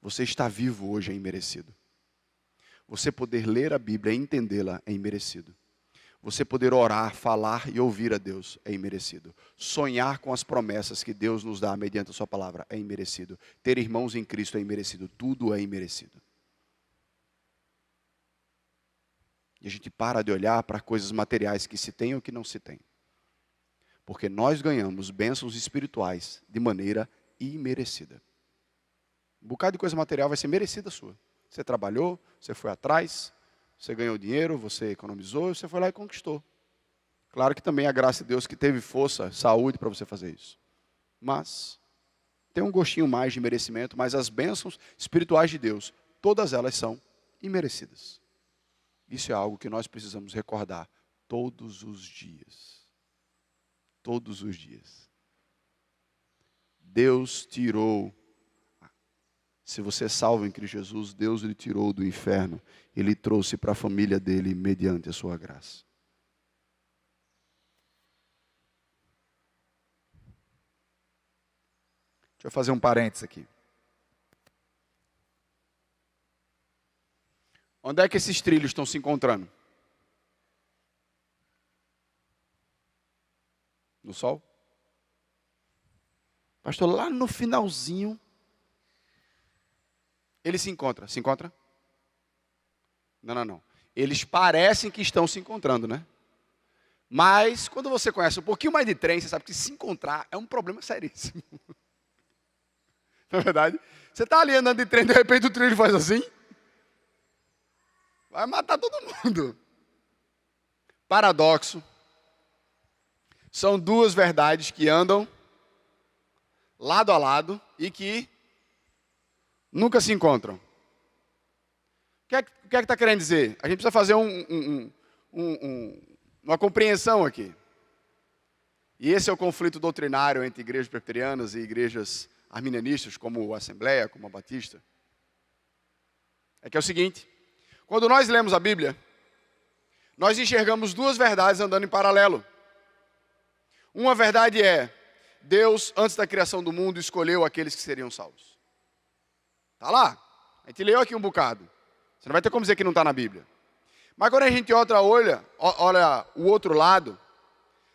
Você está vivo hoje é imerecido. Você poder ler a Bíblia e entendê-la é imerecido. Você poder orar, falar e ouvir a Deus é imerecido. Sonhar com as promessas que Deus nos dá mediante a sua palavra é imerecido. Ter irmãos em Cristo é imerecido. Tudo é imerecido. E a gente para de olhar para coisas materiais que se tem ou que não se tem. Porque nós ganhamos bênçãos espirituais de maneira imerecida. Um bocado de coisa material vai ser merecida sua. Você trabalhou, você foi atrás, você ganhou dinheiro, você economizou, você foi lá e conquistou. Claro que também a graça de Deus que teve força, saúde para você fazer isso. Mas tem um gostinho mais de merecimento, mas as bênçãos espirituais de Deus, todas elas são imerecidas. Isso é algo que nós precisamos recordar todos os dias. Todos os dias. Deus tirou, se você é salvo em Cristo Jesus, Deus lhe tirou do inferno e lhe trouxe para a família dele mediante a sua graça. Deixa eu fazer um parênteses aqui. Onde é que esses trilhos estão se encontrando? do sol? Pastor, lá no finalzinho, ele se encontra. Se encontra? Não. Eles parecem que estão se encontrando, né? Mas, quando você conhece um pouquinho mais de trem, você sabe que se encontrar é um problema seríssimo. Não é verdade? Você está ali andando de trem, de repente o trilho faz assim. Vai matar todo mundo. Paradoxo. São duas verdades que andam lado a lado e que nunca se encontram. O que é que está querendo dizer? A gente precisa fazer uma compreensão aqui. E esse é o conflito doutrinário entre igrejas presbiterianas e igrejas arminianistas, como a Assembleia, como a Batista. É que é o seguinte: quando nós lemos a Bíblia, nós enxergamos duas verdades andando em paralelo. Uma verdade é: Deus, antes da criação do mundo, escolheu aqueles que seriam salvos. Está lá. A gente leu aqui um bocado. Você não vai ter como dizer que não está na Bíblia. Mas quando a gente olha o outro lado,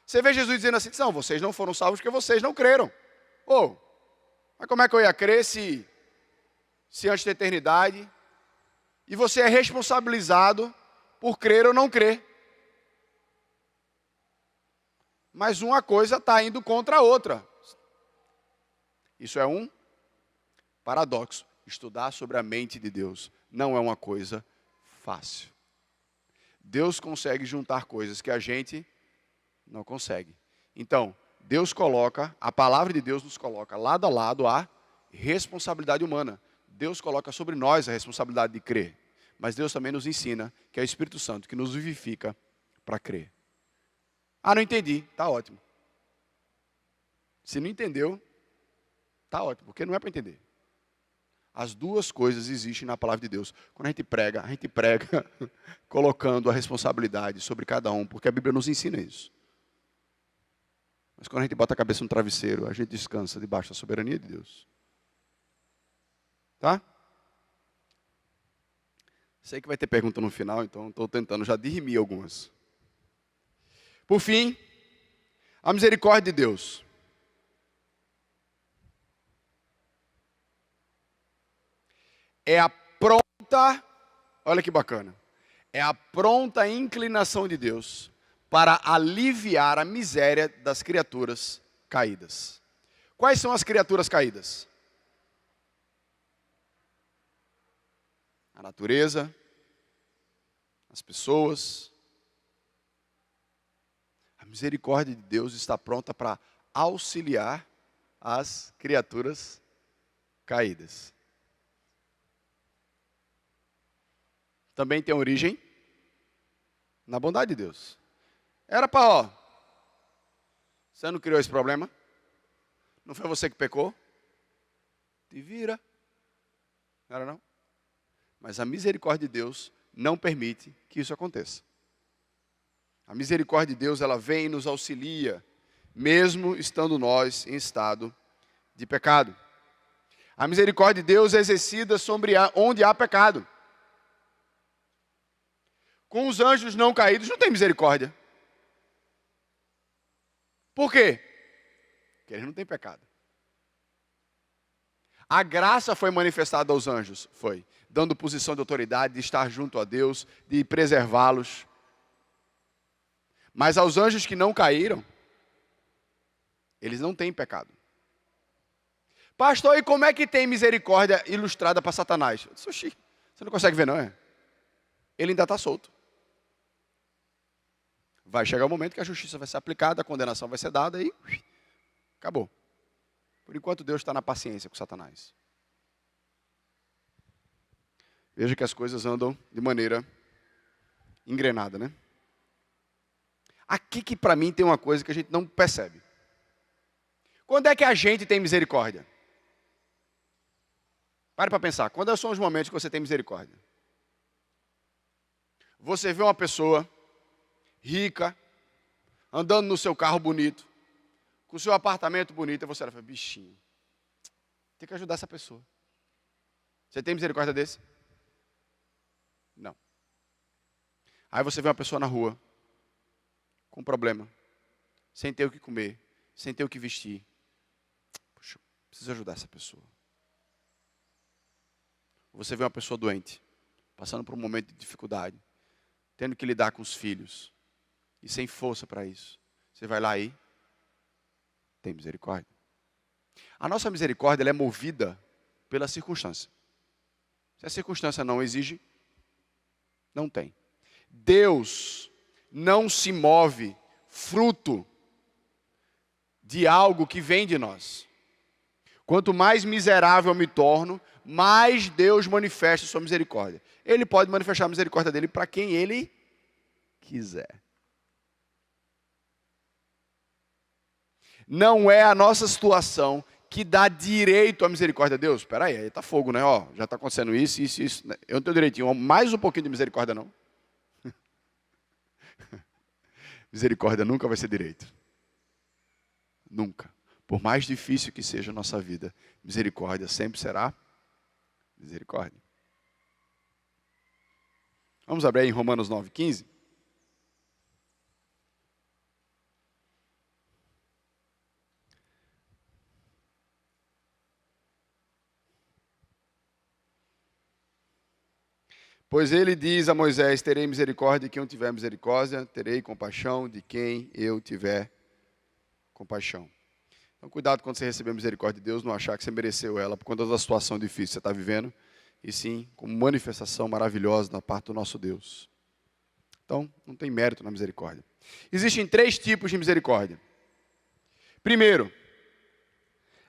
você vê Jesus dizendo assim: não, vocês não foram salvos porque vocês não creram. Mas como é que eu ia crer se antes da eternidade, e você é responsabilizado por crer ou não crer? Mas uma coisa está indo contra a outra. Isso é um paradoxo. Estudar sobre a mente de Deus não é uma coisa fácil. Deus consegue juntar coisas que a gente não consegue. Então, a palavra de Deus nos coloca lado a lado a responsabilidade humana. Deus coloca sobre nós a responsabilidade de crer. Mas Deus também nos ensina que é o Espírito Santo que nos vivifica para crer. Não entendi. Está ótimo. Se não entendeu, está ótimo, porque não é para entender. As duas coisas existem na palavra de Deus. Quando a gente prega colocando a responsabilidade sobre cada um, porque a Bíblia nos ensina isso. Mas quando a gente bota a cabeça no travesseiro, a gente descansa debaixo da soberania de Deus. Tá? Sei que vai ter pergunta no final, então estou tentando já dirimir algumas. Por fim, a misericórdia de Deus. É a pronta, olha que bacana, é a pronta inclinação de Deus para aliviar a miséria das criaturas caídas. Quais são as criaturas caídas? A natureza, as pessoas. A misericórdia de Deus está pronta para auxiliar as criaturas caídas. Também tem origem na bondade de Deus. Era para, você não criou esse problema? Não foi você que pecou? Te vira. Não era não? Mas a misericórdia de Deus não permite que isso aconteça. A misericórdia de Deus, ela vem e nos auxilia, mesmo estando nós em estado de pecado. A misericórdia de Deus é exercida sobre onde há pecado. Com os anjos não caídos não tem misericórdia. Por quê? Porque eles não têm pecado. A graça foi manifestada aos anjos, dando posição de autoridade, de estar junto a Deus, de preservá-los. Mas aos anjos que não caíram, eles não têm pecado. Pastor, e como é que tem misericórdia ilustrada para Satanás? Você não consegue ver, não é? Ele ainda está solto. Vai chegar o momento que a justiça vai ser aplicada, a condenação vai ser dada e acabou. Por enquanto Deus está na paciência com Satanás. Veja que as coisas andam de maneira engrenada, né? Aqui que para mim tem uma coisa que a gente não percebe. Quando é que a gente tem misericórdia? Pare para pensar. Quando são os momentos que você tem misericórdia? Você vê uma pessoa rica, andando no seu carro bonito, com o seu apartamento bonito, e você fala, bichinho, tem que ajudar essa pessoa. Você tem misericórdia desse? Não. Aí você vê uma pessoa na rua, com um problema, sem ter o que comer, sem ter o que vestir. Puxa, preciso ajudar essa pessoa. Você vê uma pessoa doente, passando por um momento de dificuldade, tendo que lidar com os filhos, e sem força para isso. Você vai lá e tem misericórdia. A nossa misericórdia ela é movida pela circunstância. Se a circunstância não exige, não tem. Deus não se move fruto de algo que vem de nós. Quanto mais miserável eu me torno, mais Deus manifesta sua misericórdia. Ele pode manifestar a misericórdia dele para quem ele quiser. Não é a nossa situação que dá direito à misericórdia de Deus. Espera aí está fogo, né? Ó, já está acontecendo isso. Eu não tenho direitinho, mais um pouquinho de misericórdia não. Misericórdia nunca vai ser direito. Nunca. Por mais difícil que seja a nossa vida, misericórdia sempre será misericórdia. Vamos abrir aí em Romanos 9:15. Pois ele diz a Moisés, terei misericórdia de quem eu tiver misericórdia, terei compaixão de quem eu tiver compaixão. Então cuidado quando você receber misericórdia de Deus, não achar que você mereceu ela por conta da situação difícil que você está vivendo, e sim como manifestação maravilhosa da parte do nosso Deus. Então, não tem mérito na misericórdia. Existem 3 tipos de misericórdia. Primeiro,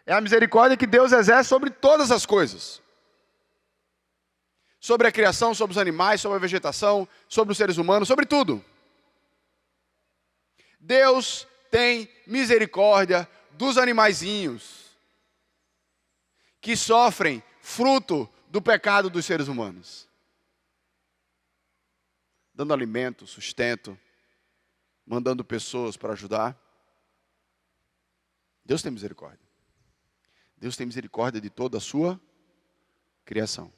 é a misericórdia que Deus exerce sobre todas as coisas. Sobre a criação, sobre os animais, sobre a vegetação, sobre os seres humanos, sobre tudo. Deus tem misericórdia dos animaizinhos que sofrem fruto do pecado dos seres humanos. Dando alimento, sustento, mandando pessoas para ajudar. Deus tem misericórdia. Deus tem misericórdia de toda a sua criação.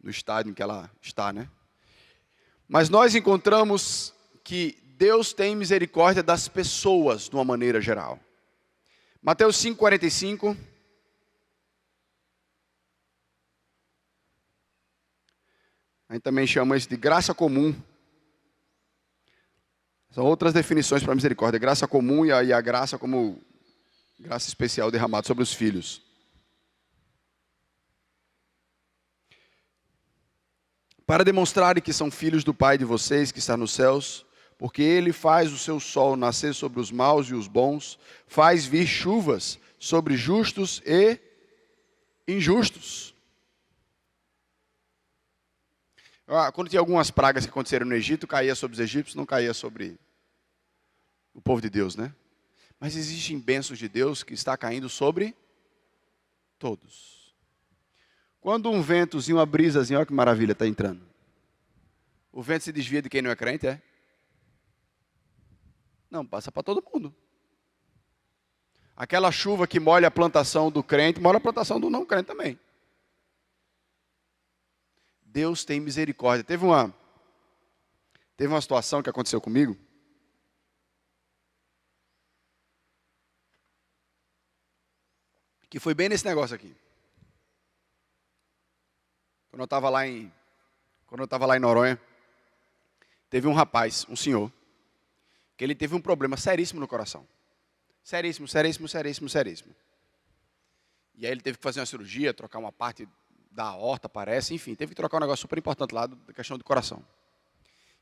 No estado em que ela está, né? Mas nós encontramos que Deus tem misericórdia das pessoas de uma maneira geral. Mateus 5:45. A gente também chama isso de graça comum. São outras definições para misericórdia. Graça comum e a graça como graça especial derramada sobre os filhos. Para demonstrarem que são filhos do Pai de vocês que está nos céus, porque Ele faz o seu sol nascer sobre os maus e os bons, faz vir chuvas sobre justos e injustos. Quando tinha algumas pragas que aconteceram no Egito, caía sobre os egípcios, não caía sobre o povo de Deus, né? Mas existem bênçãos de Deus que está caindo sobre todos. Quando um ventozinho, uma brisazinha, olha que maravilha, está entrando. O vento se desvia de quem não é crente, é? Não, passa para todo mundo. Aquela chuva que molha a plantação do crente, molha a plantação do não crente também. Deus tem misericórdia. Teve uma situação que aconteceu comigo. Que foi bem nesse negócio aqui. Quando eu estava lá em Noronha, teve um rapaz, um senhor, que ele teve um problema seríssimo no coração. Seríssimo. E aí ele teve que fazer uma cirurgia, trocar uma parte da aorta, parece, enfim, teve que trocar um negócio super importante lá da questão do coração.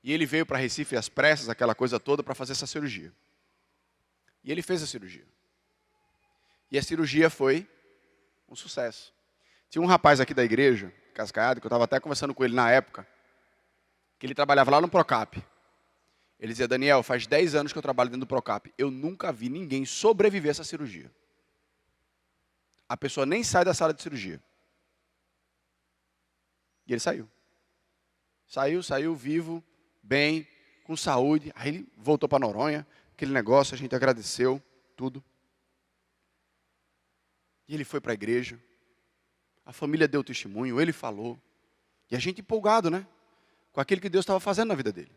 E ele veio para Recife às pressas, aquela coisa toda, para fazer essa cirurgia. E ele fez a cirurgia. E a cirurgia foi um sucesso. Tinha um rapaz aqui da igreja, Cascaiado, que eu estava até conversando com ele na época, que ele trabalhava lá no Procap. Ele dizia, Daniel, faz 10 anos que eu trabalho dentro do Procap. Eu nunca vi ninguém sobreviver a essa cirurgia. A pessoa nem sai da sala de cirurgia. E ele saiu. Saiu vivo, bem, com saúde. Aí ele voltou para Noronha, aquele negócio, a gente agradeceu, tudo. E ele foi para a igreja. A família deu testemunho, ele falou. E a gente empolgado, né? Com aquilo que Deus estava fazendo na vida dele.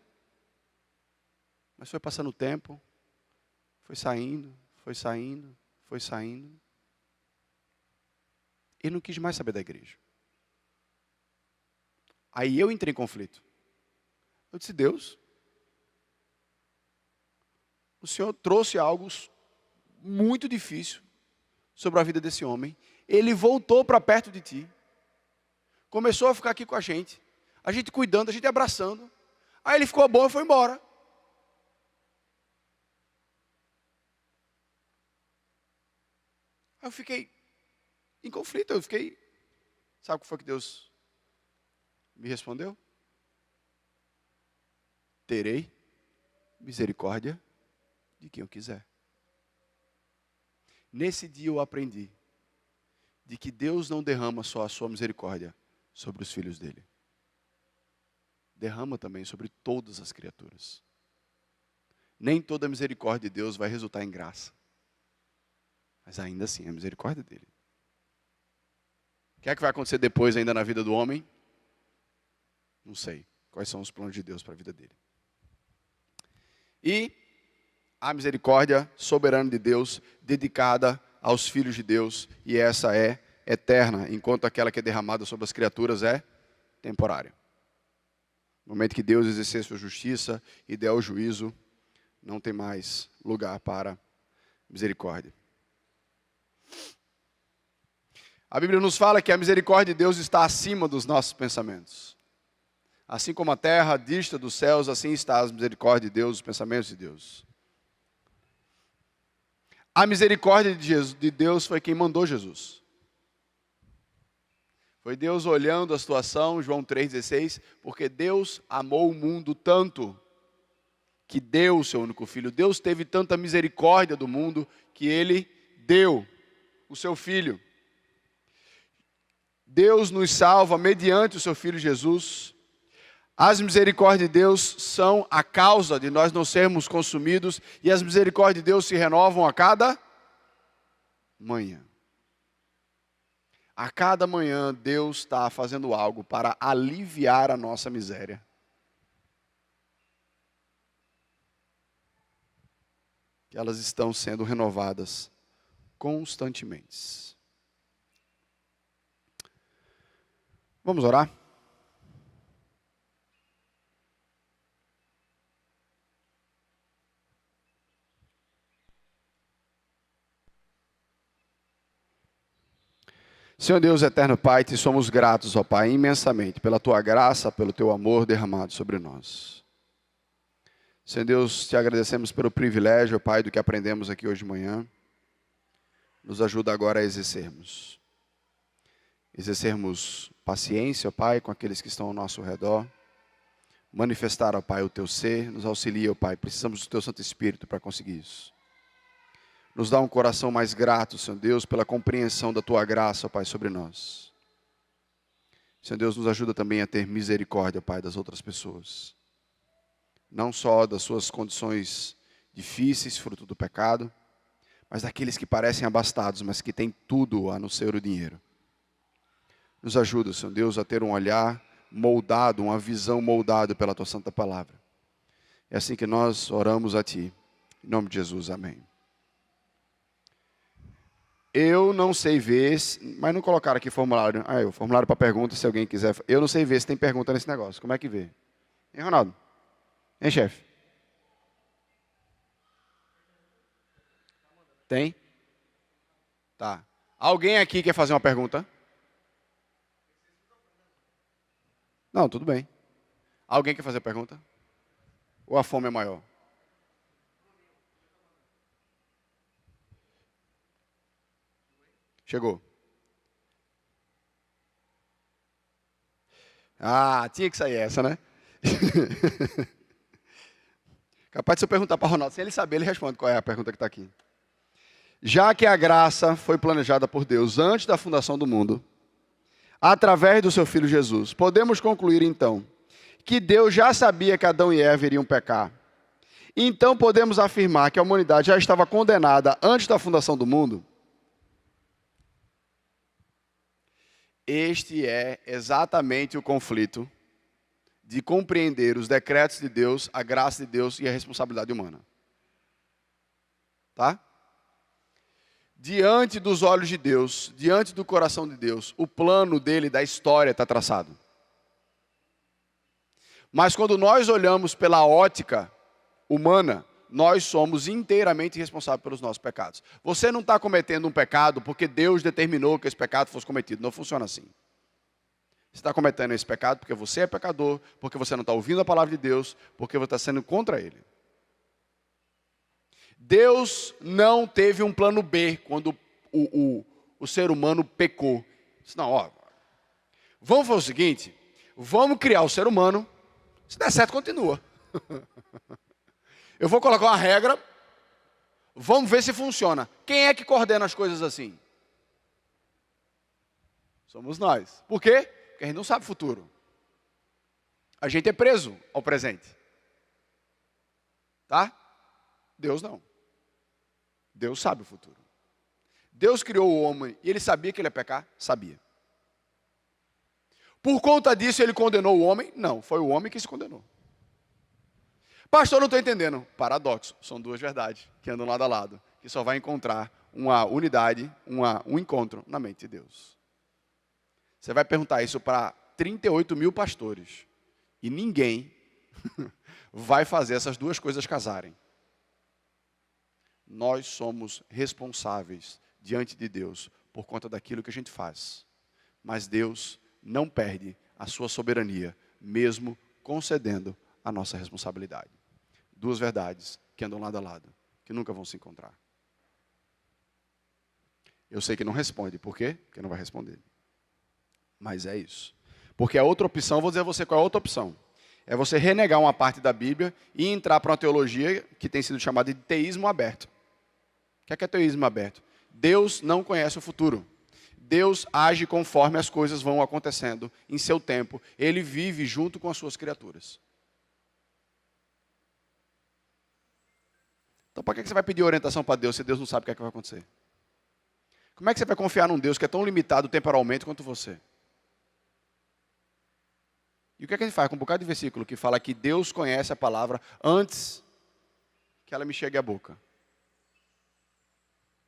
Mas foi passando o tempo, Foi saindo, foi saindo, foi saindo. Ele não quis mais saber da igreja. Aí eu entrei em conflito. Eu disse, Deus, o Senhor trouxe algo muito difícil sobre a vida desse homem. Ele voltou para perto de ti. Começou a ficar aqui com a gente cuidando, a gente abraçando. Aí ele ficou bom e foi embora. Aí eu fiquei em conflito, sabe o que foi que Deus me respondeu? Terei misericórdia de quem eu quiser. Nesse dia eu aprendi de que Deus não derrama só a sua misericórdia sobre os filhos dele. Derrama também sobre todas as criaturas. Nem toda a misericórdia de Deus vai resultar em graça. Mas ainda assim, é a misericórdia dele. O que é que vai acontecer depois ainda na vida do homem? Não sei. Quais são os planos de Deus para a vida dele? E a misericórdia soberana de Deus, dedicada aos filhos de Deus, e essa é eterna, enquanto aquela que é derramada sobre as criaturas é temporária. No momento que Deus exercer sua justiça e der o juízo, não tem mais lugar para misericórdia. A Bíblia nos fala que a misericórdia de Deus está acima dos nossos pensamentos. Assim como a terra dista dos céus, assim está a misericórdia de Deus, os pensamentos de Deus. A misericórdia de Deus foi quem mandou Jesus. Foi Deus olhando a situação, João 3,16, porque Deus amou o mundo tanto que deu o seu único filho. Deus teve tanta misericórdia do mundo que Ele deu o seu filho. Deus nos salva mediante o seu Filho Jesus. As misericórdias de Deus são a causa de nós não sermos consumidos, e as misericórdias de Deus se renovam a cada manhã. A cada manhã Deus está fazendo algo para aliviar a nossa miséria. Que elas estão sendo renovadas constantemente. Vamos orar? Senhor Deus, eterno Pai, te somos gratos, ó Pai, imensamente, pela tua graça, pelo teu amor derramado sobre nós. Senhor Deus, te agradecemos pelo privilégio, ó Pai, do que aprendemos aqui hoje de manhã. Nos ajuda agora a exercermos paciência, ó Pai, com aqueles que estão ao nosso redor. Manifestar, ó Pai, o teu ser, nos auxilia, ó Pai, precisamos do teu Santo Espírito para conseguir isso. Nos dá um coração mais grato, Senhor Deus, pela compreensão da tua graça, ó Pai, sobre nós. Senhor Deus, nos ajuda também a ter misericórdia, Pai, das outras pessoas. Não só das suas condições difíceis, fruto do pecado, mas daqueles que parecem abastados, mas que têm tudo a não ser o dinheiro. Nos ajuda, Senhor Deus, a ter um olhar moldado, uma visão moldada pela tua santa palavra. É assim que nós oramos a ti. Em nome de Jesus, amém. Eu não sei ver, mas não colocaram aqui formulário. O formulário para pergunta, se alguém quiser. Eu não sei ver se tem pergunta nesse negócio. Como é que vê? Hein, Ronaldo? Hein, chefe? Tem? Tá. Alguém aqui quer fazer uma pergunta? Não, tudo bem. Alguém quer fazer a pergunta? Ou a fome é maior? Chegou. Ah, tinha que sair essa, né? Capaz de se eu perguntar para o Ronaldo, sem ele saber, ele responde qual é a pergunta que está aqui. Já que a graça foi planejada por Deus antes da fundação do mundo, através do seu Filho Jesus, podemos concluir então que Deus já sabia que Adão e Eva iriam pecar. Então podemos afirmar que a humanidade já estava condenada antes da fundação do mundo? Este é exatamente o conflito de compreender os decretos de Deus, a graça de Deus e a responsabilidade humana. tá? Diante dos olhos de Deus, diante do coração de Deus, o plano dele da história está traçado. Mas quando nós olhamos pela ótica humana, nós somos inteiramente responsáveis pelos nossos pecados. Você não está cometendo um pecado porque Deus determinou que esse pecado fosse cometido. Não funciona assim. Você está cometendo esse pecado porque você é pecador, porque você não está ouvindo a palavra de Deus, porque você está sendo contra Ele. Deus não teve um plano B quando o ser humano pecou. Disse, não, ó, vamos fazer o seguinte, vamos criar o ser humano, se der certo, continua. Eu vou colocar uma regra, vamos ver se funciona. Quem é que coordena as coisas assim? Somos nós. Por quê? Porque a gente não sabe o futuro. A gente é preso ao presente. Tá? Deus não. Deus sabe o futuro. Deus criou o homem e ele sabia que ele ia pecar? Sabia. Por conta disso ele condenou o homem? Não, foi o homem que se condenou. Pastor, não estou entendendo. Paradoxo, são duas verdades que andam lado a lado, que só vai encontrar uma unidade, um encontro na mente de Deus. Você vai perguntar isso para 38 mil pastores e ninguém vai fazer essas duas coisas casarem. Nós somos responsáveis diante de Deus por conta daquilo que a gente faz. Mas Deus não perde a sua soberania, mesmo concedendo a nossa responsabilidade. Duas verdades que andam lado a lado, que nunca vão se encontrar. Eu sei que não responde, por quê? Porque não vai responder. Mas é isso. Porque a outra opção, vou dizer a você qual é a outra opção. É você renegar uma parte da Bíblia e entrar para uma teologia que tem sido chamada de teísmo aberto. O que é teísmo aberto? Deus não conhece o futuro. Deus age conforme as coisas vão acontecendo em seu tempo. Ele vive junto com as suas criaturas. Então, para que você vai pedir orientação para Deus se Deus não sabe o que é que vai acontecer? Como é que você vai confiar num Deus que é tão limitado temporalmente quanto você? E o que é que a gente faz com um bocado de versículo que fala que Deus conhece a palavra antes que ela me chegue à boca?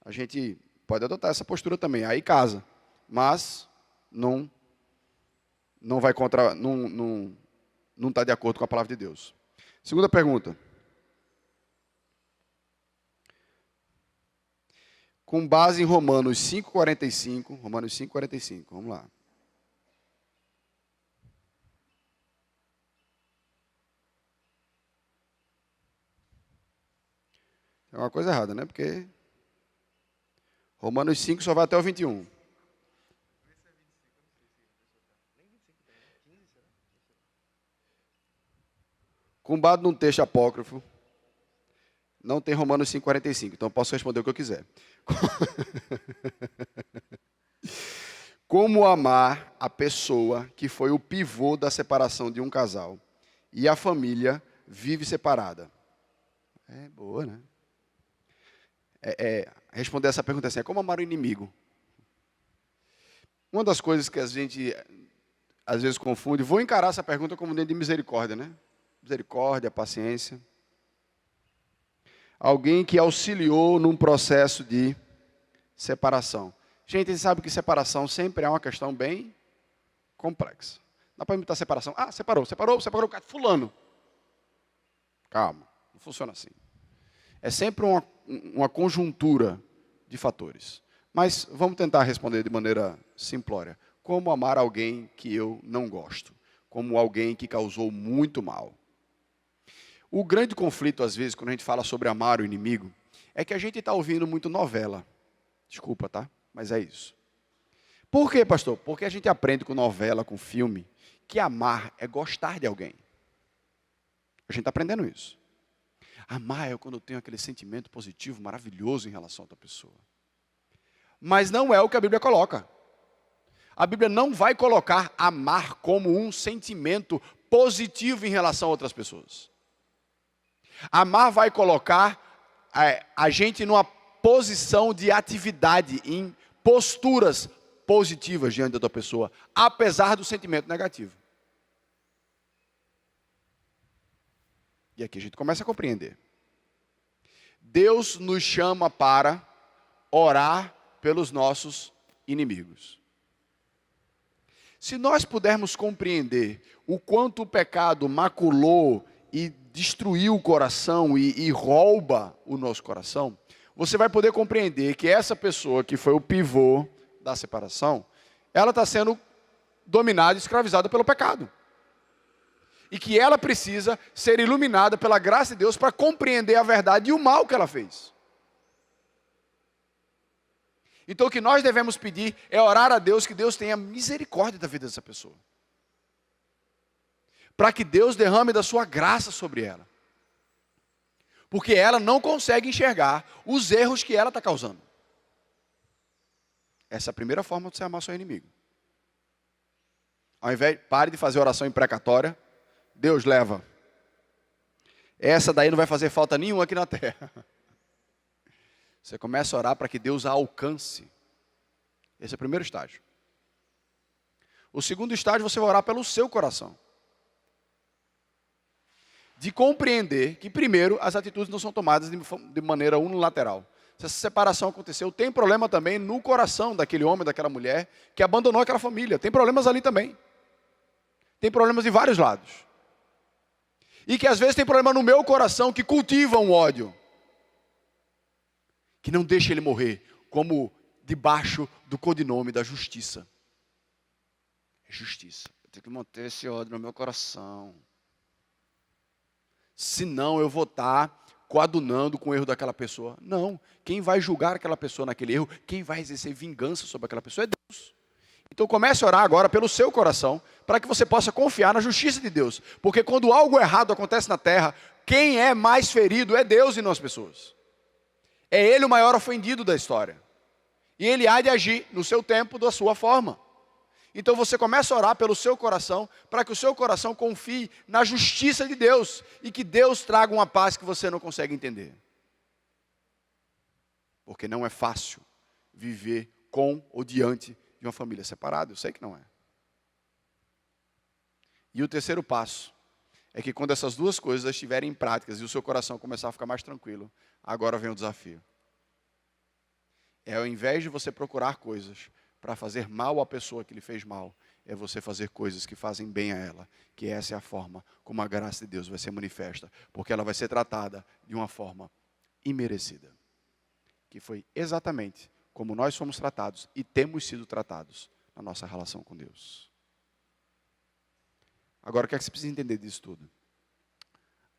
A gente pode adotar essa postura também, aí casa, mas não vai contra, não está de acordo com a palavra de Deus. Segunda pergunta. Com base em Romanos 5,45, vamos lá. É uma coisa errada, né? Porque Romanos 5 só vai até o 21. Com base num texto apócrifo, não tem Romanos 5,45, então eu posso responder o que eu quiser. Como amar a pessoa que foi o pivô da separação de um casal e a família vive separada? É boa, né? Responder essa pergunta assim, é como amar o inimigo? Uma das coisas que a gente às vezes confunde, vou encarar essa pergunta como dentro de misericórdia, né? Misericórdia, paciência. Alguém que auxiliou num processo de separação. Gente, a gente sabe que separação sempre é uma questão bem complexa. Dá para imitar separação. Ah, separou o cara, fulano. Calma, não funciona assim. É sempre uma conjuntura de fatores. Mas vamos tentar responder de maneira simplória. Como amar alguém que eu não gosto? Como alguém que causou muito mal? O grande conflito, às vezes, quando a gente fala sobre amar o inimigo, é que a gente está ouvindo muito novela. Desculpa, tá? Mas é isso. Por quê, pastor? Porque a gente aprende com novela, com filme, que amar é gostar de alguém. A gente está aprendendo isso. Amar é quando eu tenho aquele sentimento positivo, maravilhoso em relação a outra pessoa. Mas não é o que a Bíblia coloca. A Bíblia não vai colocar amar como um sentimento positivo em relação a outras pessoas. Amar vai colocar a gente numa posição de atividade, em posturas positivas diante da outra pessoa, apesar do sentimento negativo. E aqui a gente começa a compreender. Deus nos chama para orar pelos nossos inimigos. Se nós pudermos compreender o quanto o pecado maculou e destruiu o coração e rouba o nosso coração, você vai poder compreender que essa pessoa que foi o pivô da separação, ela está sendo dominada e escravizada pelo pecado. E que ela precisa ser iluminada pela graça de Deus para compreender a verdade e o mal que ela fez. Então o que nós devemos pedir é orar a Deus, que Deus tenha misericórdia da vida dessa pessoa. Para que Deus derrame da sua graça sobre ela. Porque ela não consegue enxergar os erros que ela está causando. Essa é a primeira forma de você amar seu inimigo. Ao invés, pare de fazer oração imprecatória. Deus leva. Essa daí não vai fazer falta nenhuma aqui na terra. Você começa a orar para que Deus a alcance. Esse é o primeiro estágio. O segundo estágio, você vai orar pelo seu coração. De compreender que, primeiro, as atitudes não são tomadas de maneira unilateral. Se essa separação aconteceu, tem problema também no coração daquele homem, daquela mulher, que abandonou aquela família. Tem problemas ali também. Tem problemas de vários lados. E que às vezes tem problema no meu coração que cultiva um ódio. Que não deixa ele morrer, como debaixo do codinome da justiça. É justiça. Eu tenho que manter esse ódio no meu coração. Senão eu vou estar coadunando com o erro daquela pessoa. Não. Quem vai julgar aquela pessoa naquele erro, quem vai exercer vingança sobre aquela pessoa é Deus. Então comece a orar agora pelo seu coração, para que você possa confiar na justiça de Deus. Porque quando algo errado acontece na terra, quem é mais ferido é Deus e não as pessoas. É Ele o maior ofendido da história. E Ele há de agir no seu tempo, da sua forma. Então você começa a orar pelo seu coração, para que o seu coração confie na justiça de Deus. E que Deus traga uma paz que você não consegue entender. Porque não é fácil viver com ou diante de uma família separada. Eu sei que não é. E o terceiro passo é que quando essas duas coisas estiverem em práticas e o seu coração começar a ficar mais tranquilo, agora vem o desafio. É ao invés de você procurar coisas para fazer mal à pessoa que lhe fez mal, é você fazer coisas que fazem bem a ela. Que essa é a forma como a graça de Deus vai ser manifesta. Porque ela vai ser tratada de uma forma imerecida. Que foi exatamente como nós fomos tratados e temos sido tratados na nossa relação com Deus. Agora, o que é que você precisa entender disso tudo?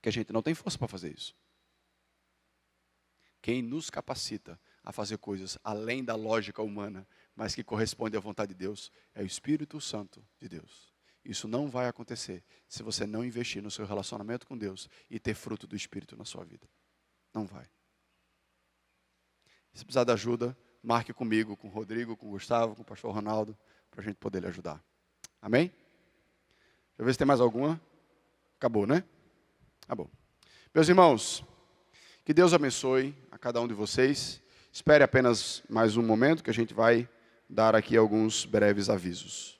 Que a gente não tem força para fazer isso. Quem nos capacita a fazer coisas além da lógica humana, mas que corresponde à vontade de Deus, é o Espírito Santo de Deus. Isso não vai acontecer se você não investir no seu relacionamento com Deus e ter fruto do Espírito na sua vida. Não vai. Se precisar de ajuda, marque comigo, com o Rodrigo, com o Gustavo, com o pastor Ronaldo, para a gente poder lhe ajudar. Amém? Deixa eu ver se tem mais alguma. Acabou, né? Acabou. Meus irmãos, que Deus abençoe a cada um de vocês. Espere apenas mais um momento que a gente vai dar aqui alguns breves avisos.